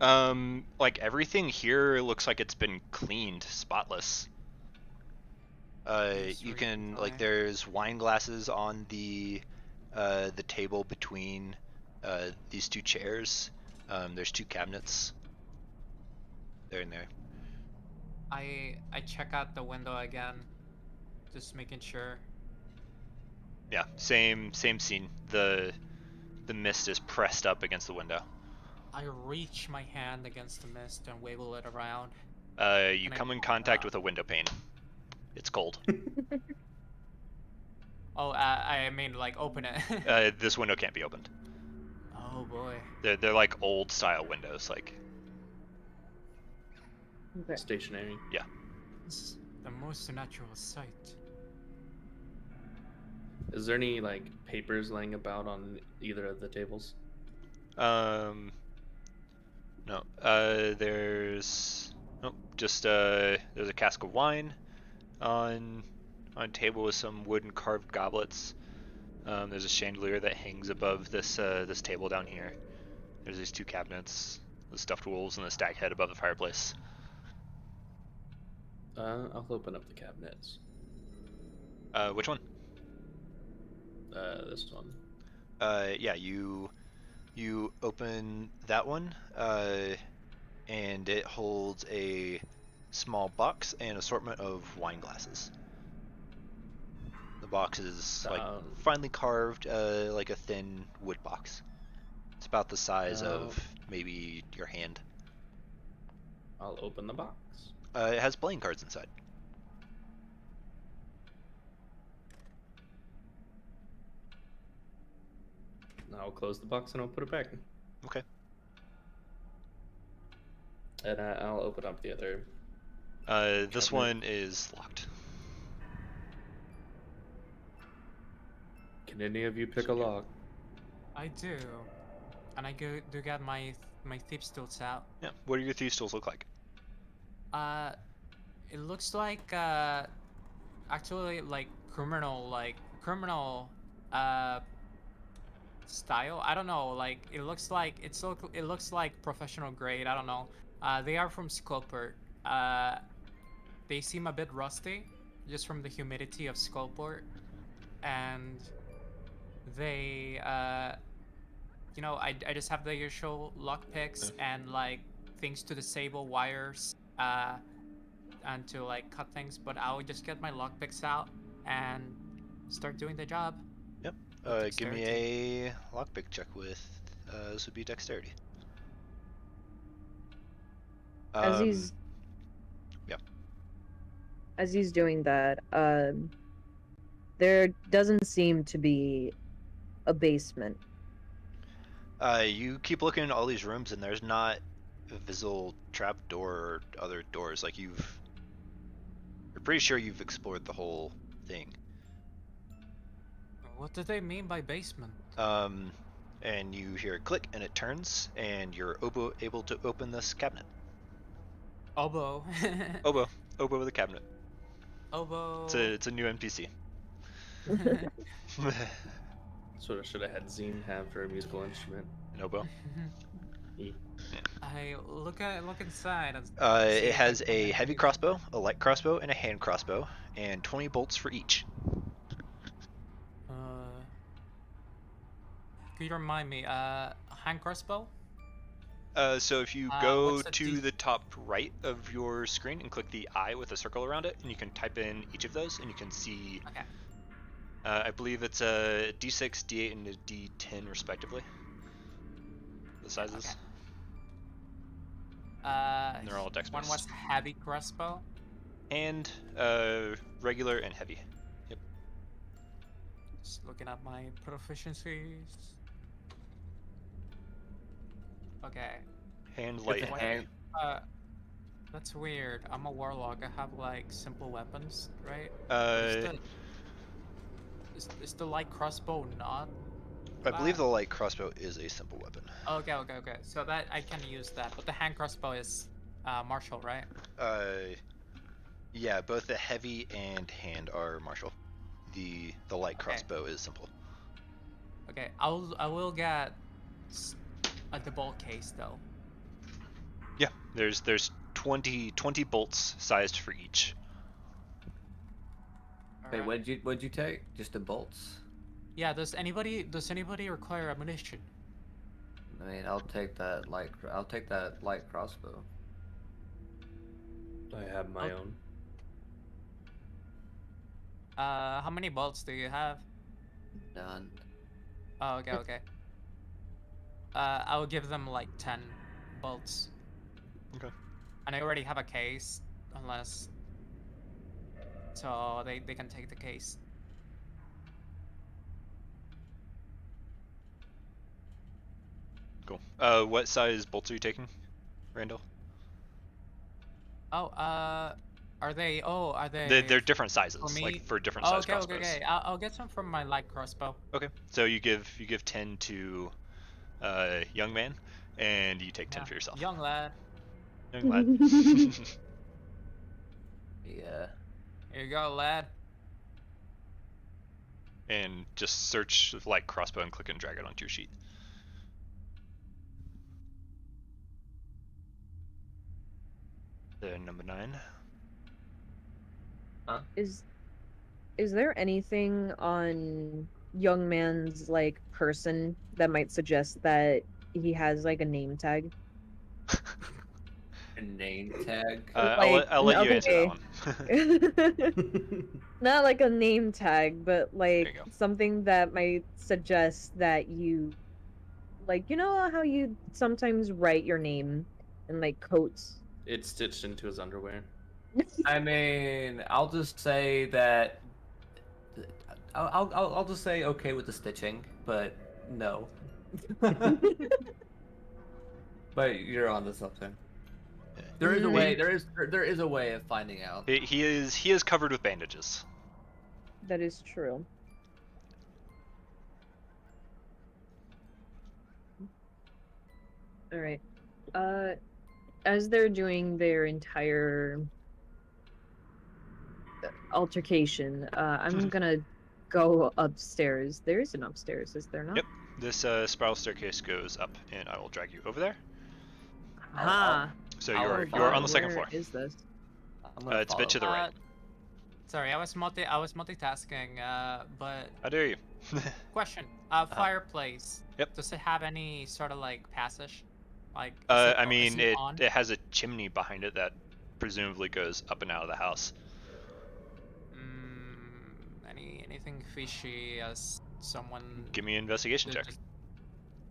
Like everything here looks like it's been cleaned, spotless. Yes, You we can can like try. there's wine glasses on the table between these two chairs. There's two cabinets. There and there. I check out the window again, just making sure. Yeah, same scene. The mist is pressed up against the window. I reach my hand against the mist and wiggle it around. You Can I come in pull contact that? with a window pane. It's cold. Oh, I mean like open it. This window can't be opened. Oh boy. They're like old style windows. Like Okay. Stationary. This is the most natural sight. Is there any like papers laying about on either of the tables? no. There's nope. Just there's a cask of wine on table with some wooden carved goblets. There's a chandelier that hangs above this this table down here. There's these two cabinets, the stuffed wolves and the stag head above the fireplace. I'll open up the cabinets. Which one? This one. Yeah, you open that one, and it holds a small box and assortment of wine glasses. The box is like finely carved, like a thin wood box. It's about the size of maybe your hand. I'll open the box. It has playing cards inside. I'll close the box and I'll put it back. Okay. And I'll open up the other. This Cabinet. one is locked. Can any of you pick a lock? I do, and I do get my my thieves tools out. Yeah. What do your thieves tools look like? It looks like actually like criminal style. I don't know. Like it looks like it looks like professional grade. I don't know. They are from Skullport. They seem a bit rusty, just from the humidity of Skullport, and they I just have the usual lockpicks and like things to disable wires and to like cut things. But I'll just get my lockpicks out and start doing the job. Yep. With Give me dexterity. a lockpick check with. This would be dexterity. As he's yeah. as he's doing that, there doesn't seem to be a basement. You keep looking in all these rooms, and there's not a visible trap door or other doors. Like you're pretty sure you've explored the whole thing. What do they mean by basement? And you hear a click, and it turns, and you're able to open this cabinet. Oboe. Oboe with a cabinet. Oboe. It's a new NPC. Sort of should have had Zine have for a musical instrument. An oboe. I look inside. And see It if I has can a find heavy anything. crossbow, a light crossbow, and a hand crossbow, and 20 bolts for each. Could you remind me? Hand crossbow. So if you go what's the to the top right of your screen and click the eye with a circle around it, and you can type in each of those, and you can see. Okay. I believe it's a D6, D8, and a D10 respectively. The sizes. Okay. And they're all dex One based. was heavy crossbow. And regular and heavy. Yep. Just looking at my proficiencies. Okay. Hand, light, and the heavy. hand- That's weird. I'm a warlock. I have like simple weapons, right? Is the light crossbow not? I believe the light crossbow is a simple weapon. Okay. So that I can use that, but the hand crossbow is martial, right? Yeah, both the heavy and hand are martial. The light Okay. crossbow is simple. Okay, I will get the bolt case though. Yeah, there's 20 bolts sized for each. Wait, Alright. what'd you take? Just the bolts? Yeah. Does anybody require ammunition? I mean, I'll take that light crossbow. I have my Okay. own. How many bolts do you have? None. Oh, okay. I'll give them like 10 bolts. Okay. And I already have a case, unless. So they can take the case. Cool. What size bolts are you taking, Randall? Oh, are they? Oh, are they? They're different sizes, for me? like for different Oh, size okay. crossbows. I'll get some from my light crossbow. Okay. So you give 10 to young man, and you take 10 Yeah. for yourself. Young lad. Young lad. Yeah. Here you go, lad. And just search light crossbow and click and drag it onto your sheet. The number 9. Is there anything on young man's like person that might suggest that he has like a name tag? A name tag. I'll let you answer that one. Not like a name tag, but you like go. something that might suggest that you, like, you know how you sometimes write your name in like coats. It's stitched into his underwear. I mean, I'll just say that. I'll just say okay with the stitching, but no. But you're onto something. There is a way. There is a way of finding out. He is covered with bandages. That is true. All right. As they're doing their entire altercation, I'm gonna go upstairs. There is an upstairs, is there not? Yep. This spiral staircase goes up, and I will drag you over there. Aha. So I'll you're on the second Where floor. is this? I'm gonna It's a bit to the Uh, right. Sorry, I was multitasking. But How dare you? question: fireplace. Yep. Does it have any sort of like passage? Like, I mean, it it has a chimney behind it that presumably goes up and out of the house. Anything fishy as someone? Give me an investigation check.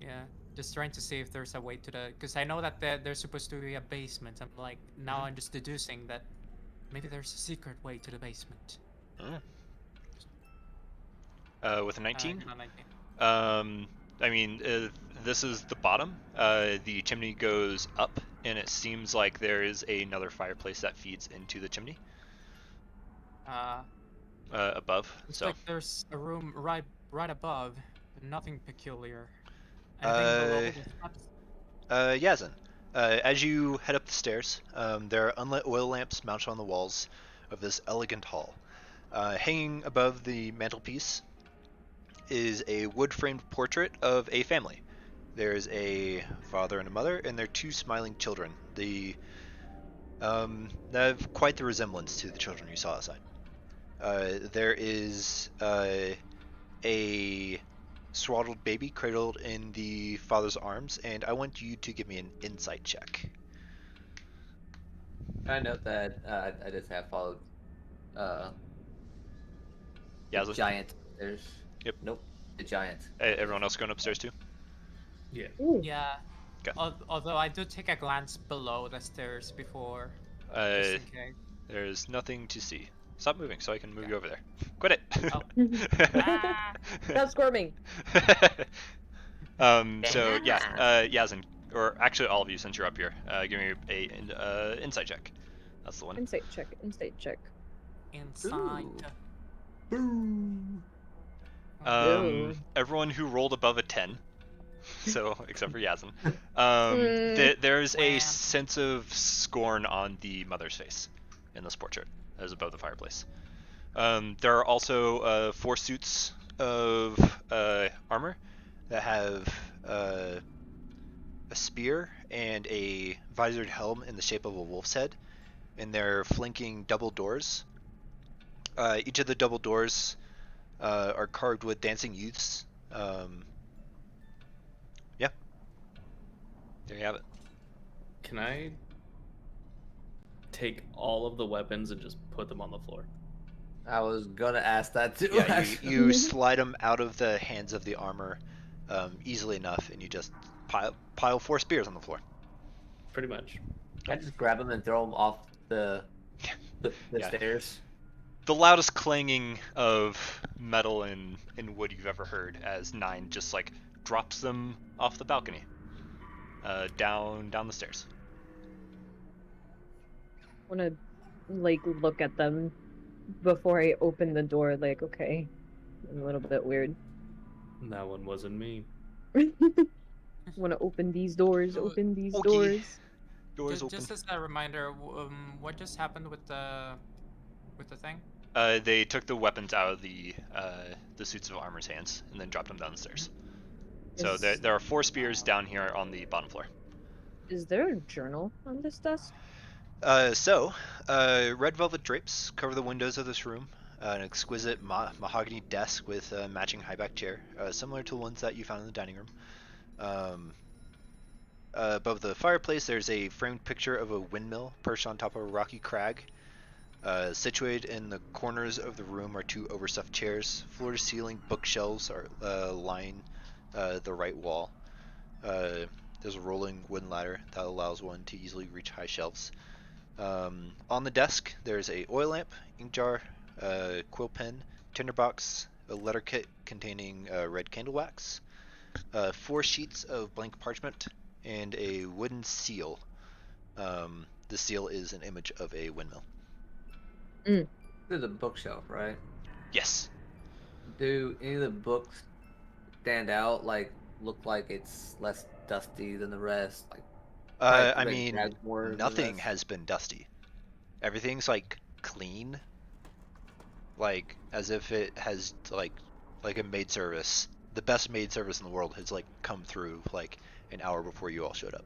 Yeah, just trying to see if there's a way to the. Because I know that there's supposed to be a basement. I'm like, now I'm just deducing that maybe there's a secret way to the basement. With a 19? Not 19. I mean, this is the bottom. The chimney goes up, and it seems like there is another fireplace that feeds into the chimney above. Looks So like there's a room right above, but nothing peculiar. Anything below the steps? Yazin, as you head up the stairs, there are unlit oil lamps mounted on the walls of this elegant hall. Hanging above the mantelpiece is a wood-framed portrait of a family. There's a father and a mother, and their two smiling children. They have quite the resemblance to the children you saw outside. There is a swaddled baby cradled in the father's arms, and I want you to give me an insight check. I note that I just have followed the Yazin? giant upstairs. Yep. Nope. The giant. Everyone else going upstairs too? Yeah. Ooh. Yeah. Okay. Although I do take a glance below the stairs before, just Uh, in case. there's nothing to see. Stop moving so I can move you over there. Quit it! Oh. Ah. Stop squirming. So yeah, Yazin, or actually all of you since you're up here, give me a insight check. That's the one. Insight check. Insight check. Inside. Boom. Everyone who rolled above a 10, so except for Yazin, there's Wow. a sense of scorn on the mother's face in this portrait that is above the fireplace. There are also 4 suits of armor that have a spear and a visored helm in the shape of a wolf's head, and they're flanking double doors. Each of the double doors are carved with dancing youths. Yeah. There you have it. Can I take all of the weapons and just put them on the floor? I was gonna ask that too. Yeah, actually. you slide them out of the hands of the armor easily enough, and you just pile 4 spears on the floor. Pretty much. I just grab them and throw them off the Yeah. stairs. The loudest clanging of metal and wood you've ever heard as 9 just like drops them off the balcony, down the stairs. I wanna like look at them before I open the door. Like, okay, I'm a little bit weird. That one wasn't me. Want to open these doors? Oh, Open these okay. doors. Doors open. Just as a reminder, what just happened with the thing? They took the weapons out of the suits of armor's hands and then dropped them down the stairs. So Is- there are 4 spears down here on the bottom floor. Is there a journal on this desk? Red velvet drapes cover the windows of this room. An exquisite mahogany desk with a matching high-back chair, similar to the ones that you found in the dining room. Above the fireplace, there's a framed picture of a windmill perched on top of a rocky crag. Situated in the corners of the room are 2 overstuffed chairs. Floor-to-ceiling bookshelves are line the right wall. There's a rolling wooden ladder that allows one to easily reach high shelves. On the desk, there's a oil lamp, ink jar, quill pen, tinderbox, a letter kit containing red candle wax, 4 sheets of blank parchment, and a wooden seal. The seal is an image of a windmill. There's a bookshelf, right? Yes. Do any of the books stand out? Like, look like it's less dusty than the rest? Like, Probably I that mean, grabs more than the nothing rest. has been dusty. Everything's like clean, like as if it has like a maid service. The best maid service in the world has like come through like an hour before you all showed up.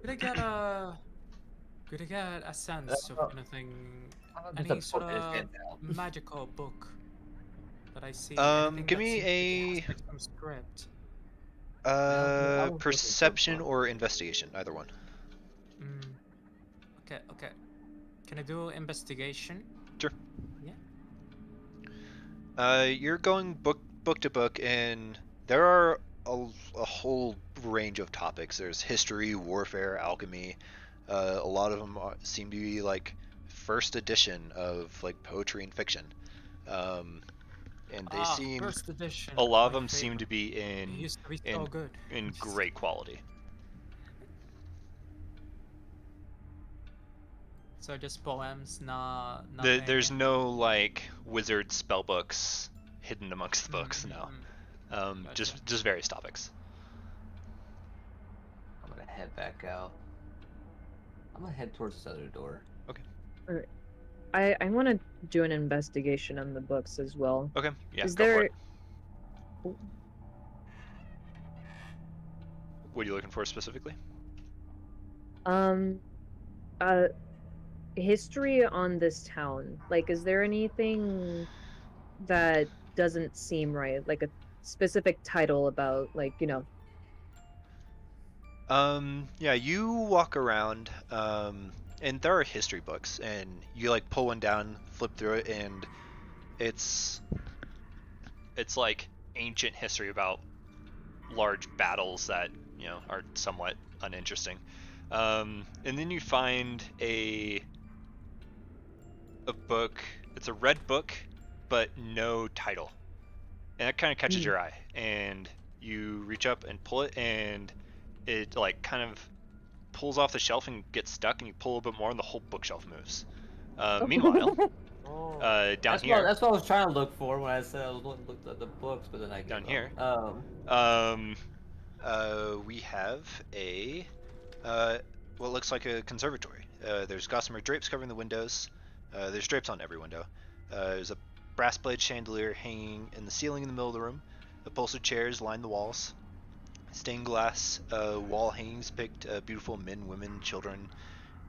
Could I get a sense of Uh, anything, How about just a any sort book in his of hand now? magical book that I see? Anything Give that me seems like it has a like some script. Yeah, I was looking for a perception book. or investigation, either one. Mm, okay, okay. Can I do investigation? Sure. Yeah. You're going book to book, and there are a whole range of topics. There's history, warfare, alchemy. A lot of them seem to be like first edition of like poetry and fiction, and they Ah, seem first edition. a lot of My them seem favorite. to be It used to be so good. in great quality. So just poems, nothing. There's no like wizard spell books hidden amongst the books. No, Gotcha. just various topics. I'm gonna head back out. I'm gonna head towards this other door. Alright. I want to do an investigation on the books as well. Okay, yeah, Is go for there? it. What are you looking for specifically? Um, uh, history on this town. Like, is there anything that doesn't seem right? Like a specific title about, like, Yeah, you walk around, and there are history books, and you like pull one down, flip through it, and it's like ancient history about large battles that are somewhat uninteresting. And then you find a book. It's a red book, but no title, and that kind of catches your eye. And you reach up and pull it, and it like kind of pulls off the shelf and gets stuck, and you pull a bit more, and the whole bookshelf moves. Meanwhile, down That's here, that's what I was trying to look for when I said I was looking at the books, but then I down gave here, up. we have a what looks like a conservatory. There's gossamer drapes covering the windows. There's drapes on every window. There's a brass blade chandelier hanging in the ceiling in the middle of the room. Upholstered chairs line the walls. Stained glass wall hangings depict beautiful men, women, children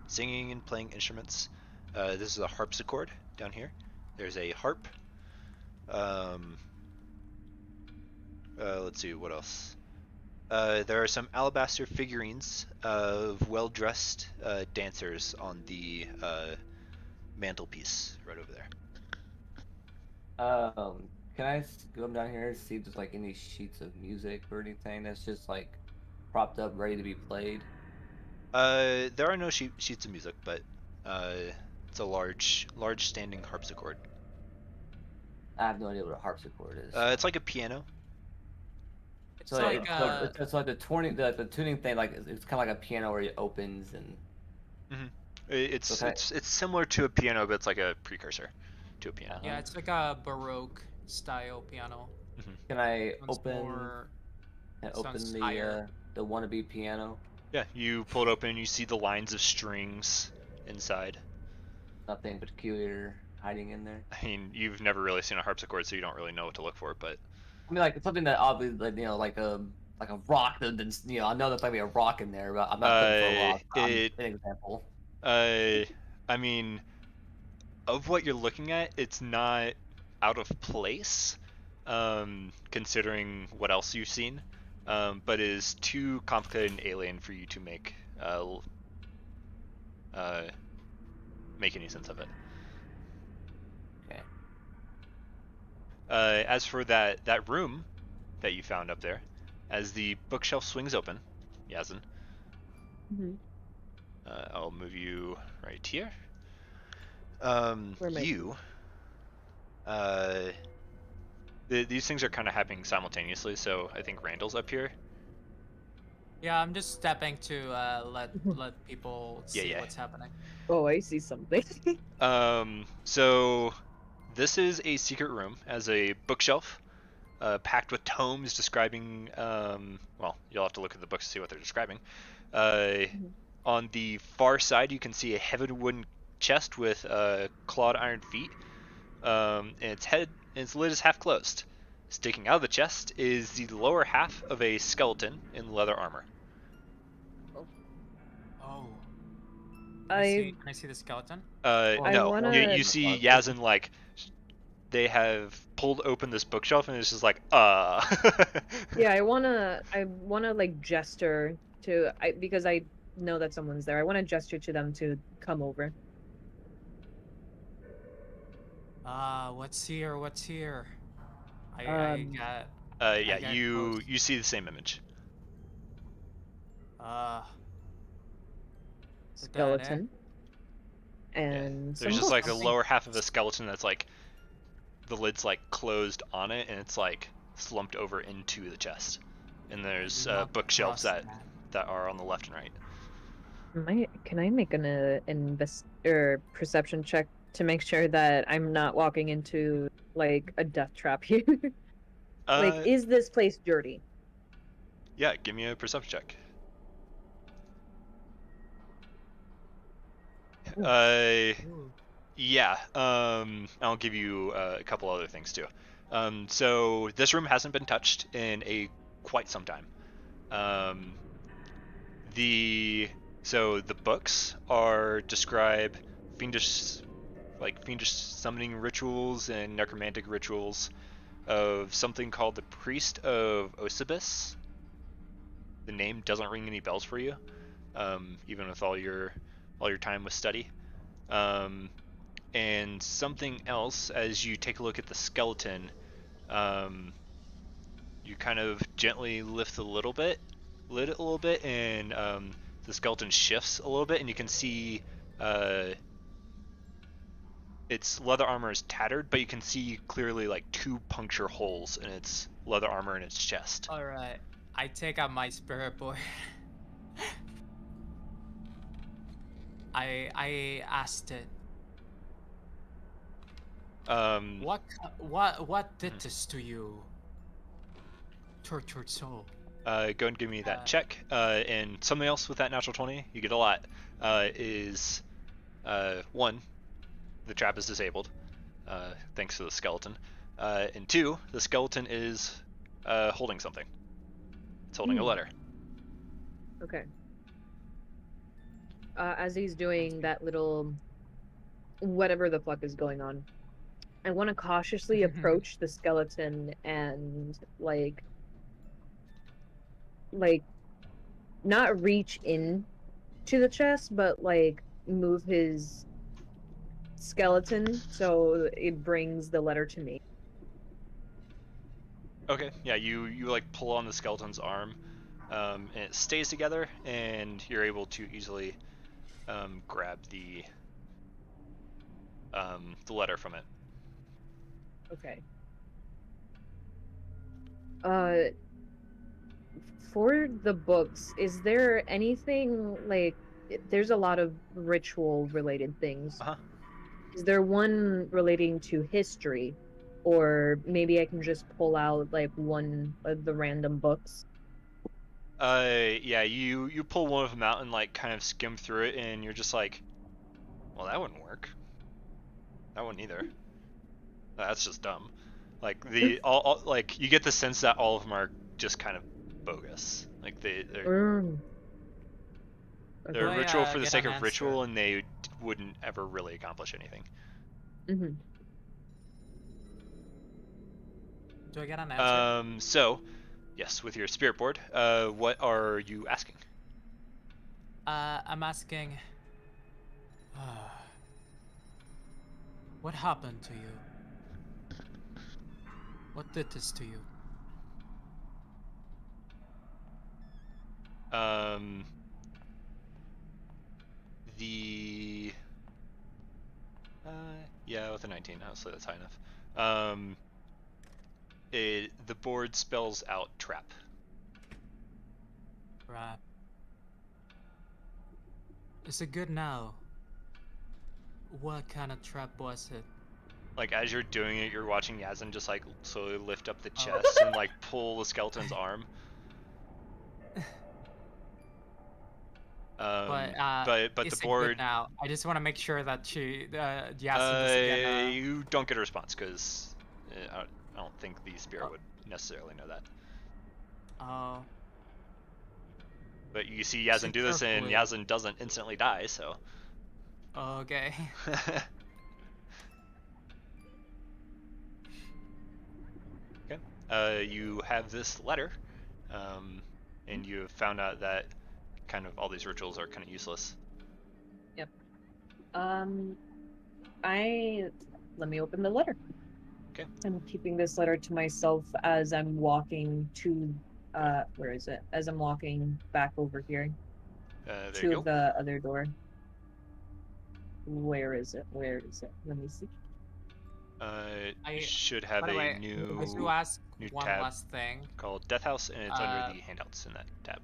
singing and playing instruments. This is a harpsichord down here. There's a harp. Let's see, what else? There are some alabaster figurines of well-dressed dancers on the mantelpiece right over there. Can I go down here and see if there's like any sheets of music or anything that's just like propped up, ready to be played? There are no sheets of music, but it's a large standing harpsichord. I have no idea what a harpsichord is. It's like a piano. It's So like it's like the tuning thing, like it's kind of like a piano where it opens and. It's Okay. it's similar to a piano, but it's like a precursor to a piano. yeah, it's like a Baroque style piano. Can I Sounds open more- sounds the higher. the wannabe piano? Yeah, you pull it open, you see the lines of strings inside. Nothing peculiar hiding in there. I mean, you've never really seen a harpsichord, so you don't really know what to look for, but I mean, like something that obviously, like like a rock. That I know there's gonna be a rock in there, but I'm not looking for a rock. An example. I mean, of what you're looking at, it's not out of place, considering what else you've seen, but is too complicated and alien for you to make any sense of it. Okay. As for that room that you found up there, as the bookshelf swings open, Yazin, I'll move you right here. These things are kind of happening simultaneously, so I think Randall's up here. Yeah, I'm just stepping to let people see Yeah. what's happening. Oh, I see something. So this is a secret room, as a bookshelf packed with tomes describing, well, you'll have to look at the books to see what they're describing, On the far side, you can see a heavy wooden chest with clawed iron feet. And its lid is half closed. Sticking out of the chest is the lower half of a skeleton in leather armor. Oh. I Can I see the skeleton? I No, wanna- you see Yazin like they have pulled open this bookshelf and it's just like yeah, I wanna like gesture to because I know that someone's there. I wanna gesture to them to come over. What's here? What's here? I Um, got yeah, got you close. see the same image. Is that it? skeleton Yeah. and There's some just like the books. lower half of a skeleton that's like the lid's like closed on it and it's like slumped over into the chest. And there's Not bookshelves trust that are on the left and right. Can I make an invest or perception check to make sure that I'm not walking into like a death trap here? Like, is this place dirty? Yeah, give me a perception check. Ooh. Yeah. I'll give you a couple other things too. So this room hasn't been touched in quite some time. The books describe fiendish summoning rituals and necromantic rituals of something called the Priest of Osibis. The name doesn't ring any bells for you, even with all your time with study. And something else, as you take a look at the skeleton, you kind of gently lift lid a little bit, and the skeleton shifts a little bit, and you can see its leather armor is tattered, but you can see clearly like 2 puncture holes in its leather armor in its chest. All right. I take out my spirit board. I asked it. What did this to you? Tortured soul. Go and give me that check. And something else with that natural 20, you get a lot, is 1, the trap is disabled, thanks to the skeleton. And 2, the skeleton is holding something. It's holding a letter. Okay. As he's doing that little whatever the fuck is going on, I want to cautiously approach the skeleton and like not reach in to the chest, but like move his skeleton so it brings the letter to me. Okay, yeah, you like pull on the skeleton's arm, and it stays together, and you're able to easily grab the letter from it. Okay. For the books, is there anything like there's a lot of ritual related things. Uh-huh. Is there one relating to history? Or maybe I can just pull out like one of the random books. Yeah, you pull one of them out and like kind of skim through it, and you're just like, well, that wouldn't work. That wouldn't either. That's just dumb. Like all like you get the sense that all of them are just kind of bogus. Like they're Okay. a ritual for the Get sake an of ritual, answer. and they wouldn't ever really accomplish anything. Mm-hmm. Do I get an answer? So, yes, with your spirit board, what are you asking? I'm asking. What happened to you? What did this to you? The yeah, with a 19, honestly, that's high enough. The board spells out trap. Right. Is it good now? What kind of trap was it? Like as you're doing it, you're watching Yazin just like slowly lift up the chest and like pull the skeleton's arm. but the is it good board, now? I just want to make sure that Yasin doesn't get. you don't get a response because I don't think the spirit would necessarily know that. Oh. But you see Yazin do this, and Carefully. Yazin doesn't instantly die, so. Okay. Okay. You have this letter, and you have found out that kind of all these rituals are kind of useless. Yep. Let me open the letter. Okay. I'm keeping this letter to myself as I'm walking to where is it? As I'm walking back over here There to you go. the other door. Where is it? Where is it? Let me see. You should have By the a way, new I do ask new one tab last thing. called Death House, and it's under the handouts in that tab.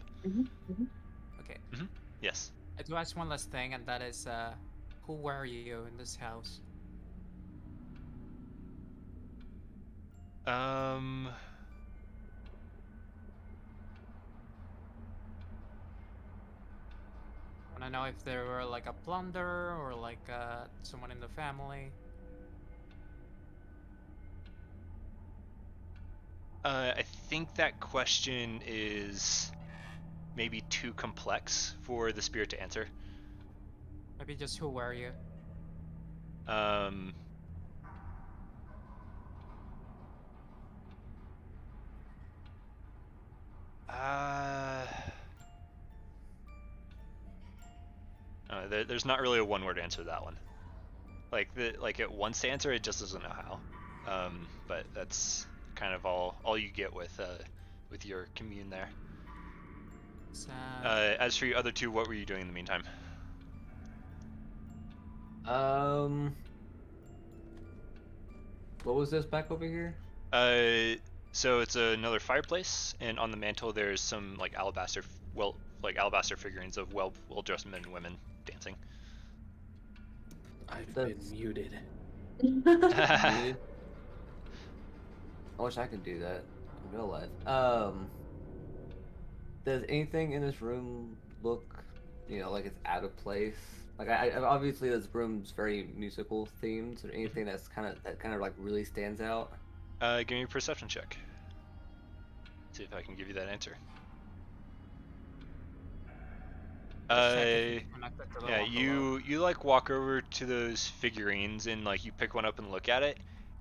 Okay. Yes. I do ask one last thing, and that is, who were you in this house? I want to know if there were like a plunder or like someone in the family. I think that question is maybe too complex for the spirit to answer. Maybe just who were you? There's not really a one-word answer to that one. Like it wants to answer, it just doesn't know how. But that's kind of all you get with your commune there. As for you other two, what were you doing in the meantime? What was this back over here? So it's another fireplace, and on the mantle there's some like alabaster figurines of well-dressed men and women dancing. I've been muted. Muted? I wish I could do that in real life. Does anything in this room look, like it's out of place? Like I obviously this room's very musical themed. Or anything that kind of like really stands out? Give me a perception check. See if I can give you that answer. Yeah, you like walk over to those figurines and like you pick one up and look at it,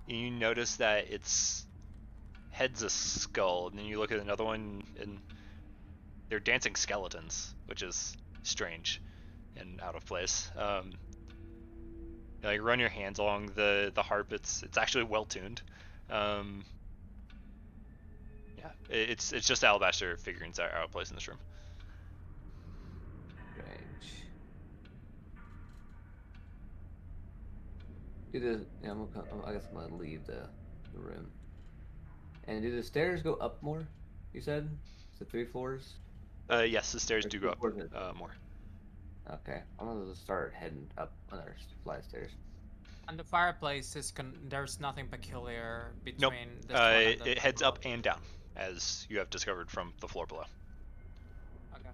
and you notice that its head's a skull, and then you look at another one and they're dancing skeletons, which is strange and out of place. Like run your hands along the harp. It's actually well tuned. Yeah, it's just alabaster figurines that are out of place in this room. Strange. I guess I'm gonna leave the room. And do the stairs go up more? You said? Is it 3 floors? Yes, the stairs do go up more. Okay, I'm gonna start heading up another flight of stairs. And the fireplace is there's nothing peculiar between Nope. this one and the It heads up and down, as you have discovered from the floor below. Okay.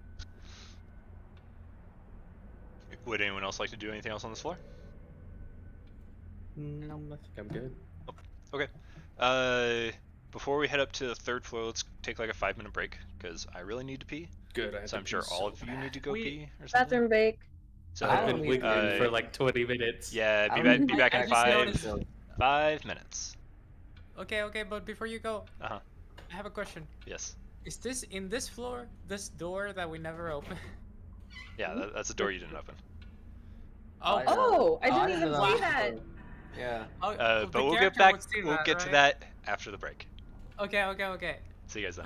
Would anyone else like to do anything else on this floor? No, I think I'm good. Okay. Before we head up to the 3rd floor, let's take like a 5-minute break, because I really need to pee. Good. So I'm sure all of you need to go pee or something. Bathroom break. So I've been wiggling for like 20 minutes. Yeah, be back in 5 minutes. Okay, but before you go, Uh-huh. I have a question. Yes. Is this in this floor, this door that we never open? Yeah, that's a door you didn't open. Oh, I didn't even see that. Yeah. Oh, But we'll get to that after the break. Okay. See you guys then.